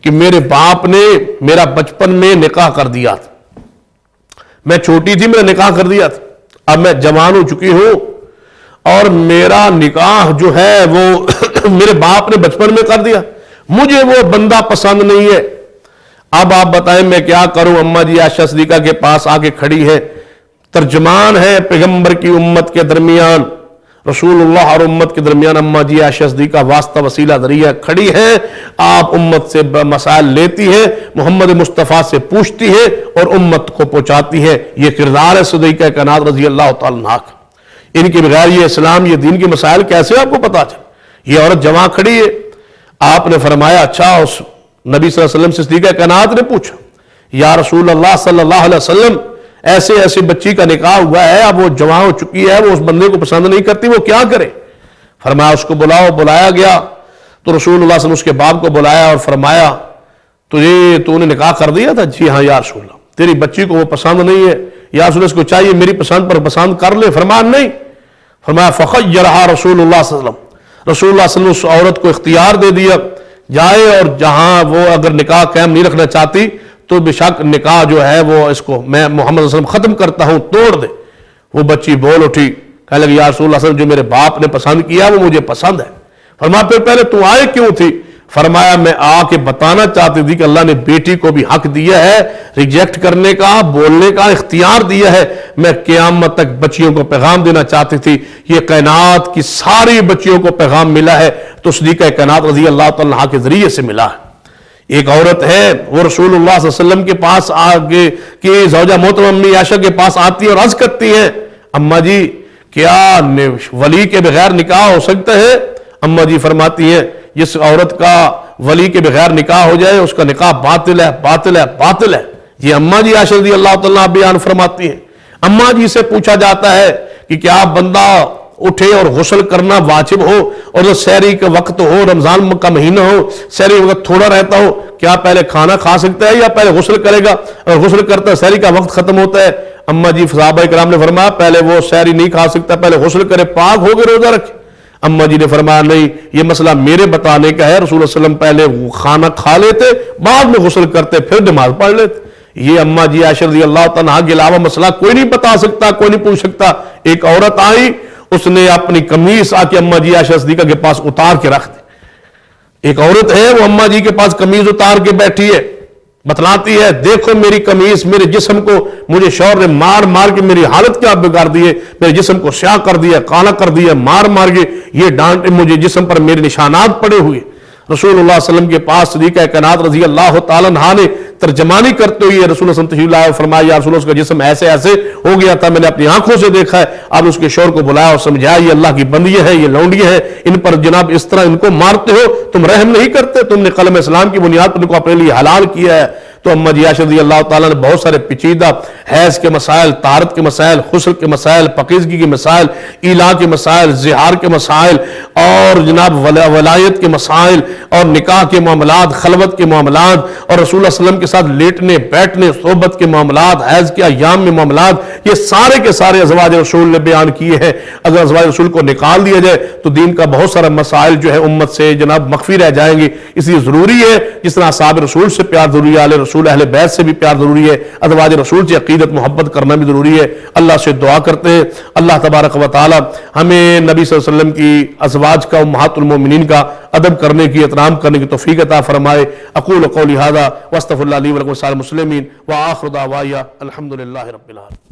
کہ میرے باپ نے میرا بچپن میں نکاح کر دیا تھا، میں چھوٹی تھی، میں نے نکاح کر دیا تھا، اب میں جوان ہو چکی ہوں اور میرا نکاح جو ہے وہ میرے باپ نے بچپن میں کر دیا، مجھے وہ بندہ پسند نہیں ہے، اب آپ بتائیں میں کیا کروں؟ اماں جی عائشہ صدیقہ کے پاس آگے کھڑی ہے، ترجمان ہے پیغمبر کی امت کے درمیان، رسول اللہ اور امت کے درمیان اماں جی عائشہ صدیقہ واسطہ وسیلہ ذریعہ کھڑی ہیں۔ آپ امت سے مسائل لیتی ہیں، محمد مصطفیٰ سے پوچھتی ہیں اور امت کو پہنچاتی ہیں۔ یہ کردار ہے صدیقہ کائنات رضی اللہ تعالیٰ عنہ کا۔ ان کے بغیر یہ اسلام یہ دین کے مسائل کیسے آپ کو پتا چلے؟ یہ عورت جمع کھڑی ہے، آپ نے فرمایا اچھا، اس نبی صلی اللہ علیہ وسلم سے صدیقہ کائنات نے پوچھا یا رسول اللہ صلی اللہ علیہ وسلم ایسے ایسے بچی کا نکاح ہوا ہے، اب وہ جوان ہو چکی ہے، وہ اس بندے کو پسند نہیں کرتی، وہ کیا کرے؟ فرمایا اس کو بلاؤ۔ بلایا گیا تو رسول اللہ صلی اللہ علیہ وسلم اس کے باپ کو بلایا اور فرمایا تو نے نکاح کر دیا تھا؟ جی ہاں یا رسول اللہ، تیری بچی کو وہ پسند نہیں ہے یا رسول اللہ، اس کو چاہیے میری پسند پر پسند کر لے۔ فرمایا نہیں۔ فرمایا فخیرہا رسول اللہ صلی اللہ علیہ وسلم، رسول اللہ صلی اللہ علیہ وسلم اس عورت کو اختیار دے دیا، جائے اور جہاں وہ اگر نکاح قائم نہیں رکھنا چاہتی تو بے شک نکاح جو ہے وہ اس کو میں محمد صلی اللہ علیہ وسلم ختم کرتا ہوں، توڑ دے۔ وہ بچی بول اٹھی، کہنے لگی یا رسول اللہ صلی اللہ علیہ وسلم، جو میرے باپ نے پسند کیا وہ مجھے پسند ہے۔ فرمایا پھر پہلے تو آئے کیوں تھی؟ فرمایا میں آ کے بتانا چاہتی تھی کہ اللہ نے بیٹی کو بھی حق دیا ہے ریجیکٹ کرنے کا، بولنے کا اختیار دیا ہے، میں قیامت تک بچیوں کو پیغام دینا چاہتی تھی، یہ کائنات کی ساری بچیوں کو پیغام ملا ہے تو صدیقہ کائنات رضی اللہ تعالیٰ عنہ کے ذریعے سے ملا ہے۔ ایک عورت ہے وہ رسول اللہ صلی اللہ علیہ وسلم کے پاس آگے کی زوجہ محترمہ امی عائشہ کے پاس آتی ہے اور عرض کرتی ہے اماں جی کیا ولی کے بغیر نکاح ہو سکتا ہے؟ اماں جی فرماتی ہیں جس عورت کا ولی کے بغیر نکاح ہو جائے اس کا نکاح باطل ہے، باطل ہے، باطل ہے۔ یہ اماں جی عائشہ رضی اللہ تعالیٰ بیان فرماتی ہیں۔ اماں جی سے پوچھا جاتا ہے کہ کیا بندہ اٹھے اور غسل کرنا واجب ہو اور جو سحری کا وقت ہو، رمضان کا مہینہ ہو، سحری وقت تھوڑا رہتا ہو، کیا پہلے کھانا کھا سکتا ہے یا پہلے غسل کرے گا؟ اور غسل کرتا ہے سحری کا وقت ختم ہوتا ہے، اماں جی صحابہ کرام نے فرمایا پہلے وہ سحری نہیں کھا سکتا، پہلے غسل کرے، پاک ہو کے روزہ رکھے۔ اماں جی نے فرمایا نہیں، یہ مسئلہ میرے بتانے کا ہے، رسول اللہ علیہ وسلم پہلے کھانا کھا لیتے، بعد میں غسل کرتے، پھر نماز پڑھ لیتے۔ یہ اماں جی عائشہ رضی اللہ تعالیٰ کے علاوہ مسئلہ کوئی نہیں بتا سکتا، کوئی نہیں پوچھ سکتا۔ ایک عورت آئی، اس نے اپنی قمیص آ کے اماں جی عائشہ صدیقہ کے پاس اتار کے رکھ دی۔ ایک عورت ہے وہ اماں جی کے پاس قمیض اتار کے بیٹھی ہے، بتلاتی ہے دیکھو میری قمیص، میرے جسم کو مجھے شوہر نے مار مار کے میری حالت کیا بگاڑ دی ہے، میرے جسم کو سیاہ کر دیا، کالا کر دیا، مار مار کے یہ ڈانٹے، مجھے جسم پر میرے نشانات پڑے ہوئے۔ رسول اللہ صلی اللہ علیہ وسلم کے پاس صدیقہ کائنات رضی اللہ تعالیٰ عنہ نے ترجمانی کرتے ہوئے رسول اللہ صلی اللہ علیہ وسلم تشریف لائے، فرمایا یا رسول اللہ اس کا جسم ایسے ایسے ہو گیا تھا، میں نے اپنی آنکھوں سے دیکھا ہے۔ آپ نے اس کے شوہر کو بلایا اور سمجھایا یہ اللہ کی بندیاں ہیں، یہ لونڈیاں ہیں، ان پر جناب اس طرح ان کو مارتے ہو، تم رحم نہیں کرتے، تم نے قلم اسلام کی بنیاد پر ان کو اپنے لیے حلال کیا ہے۔ تو اماں جی عائشہ رضی اللہ تعالیٰ نے بہت سارے پیچیدہ حیض کے مسائل، طہارت کے مسائل، غسل کے مسائل، پاکیزگی کے مسائل، ایلا کے مسائل، زہار کے مسائل اور جناب ولایت کے مسائل اور نکاح کے معاملات، خلوت کے معاملات اور رسول اللہ صلی اللہ علیہ وسلم کے ساتھ لیٹنے بیٹھنے صحبت کے معاملات، حیض کے ایام میں معاملات، یہ سارے کے سارے ازواج رسول نے بیان کیے ہیں۔ اگر ازواج رسول کو نکال دیا جائے تو دین کا بہت سارا مسائل جو ہے امت سے جناب مخفی رہ جائیں گے، اس لیے ضروری ہے جس طرح اصحاب رسول سے پیار ضروری ہے، آل رسول اہل بیت سے بھی پیار ضروری ہے، ازواج رسول سے عقیدت محبت کرنا بھی ضروری ہے۔ اللہ سے دعا کرتے ہیں اللہ تبارک و تعالی ہمیں نبی صلی اللہ علیہ وسلم کی ازواج کا امہات المومنین کا ادب کرنے کی، احترام کرنے کی توفیق عطا فرمائے۔ اقول قولی ھذا واستغفر اللہ لی ولکم ولسائر المسلمین وآخر دعوایا الحمد للہ رب العالمین۔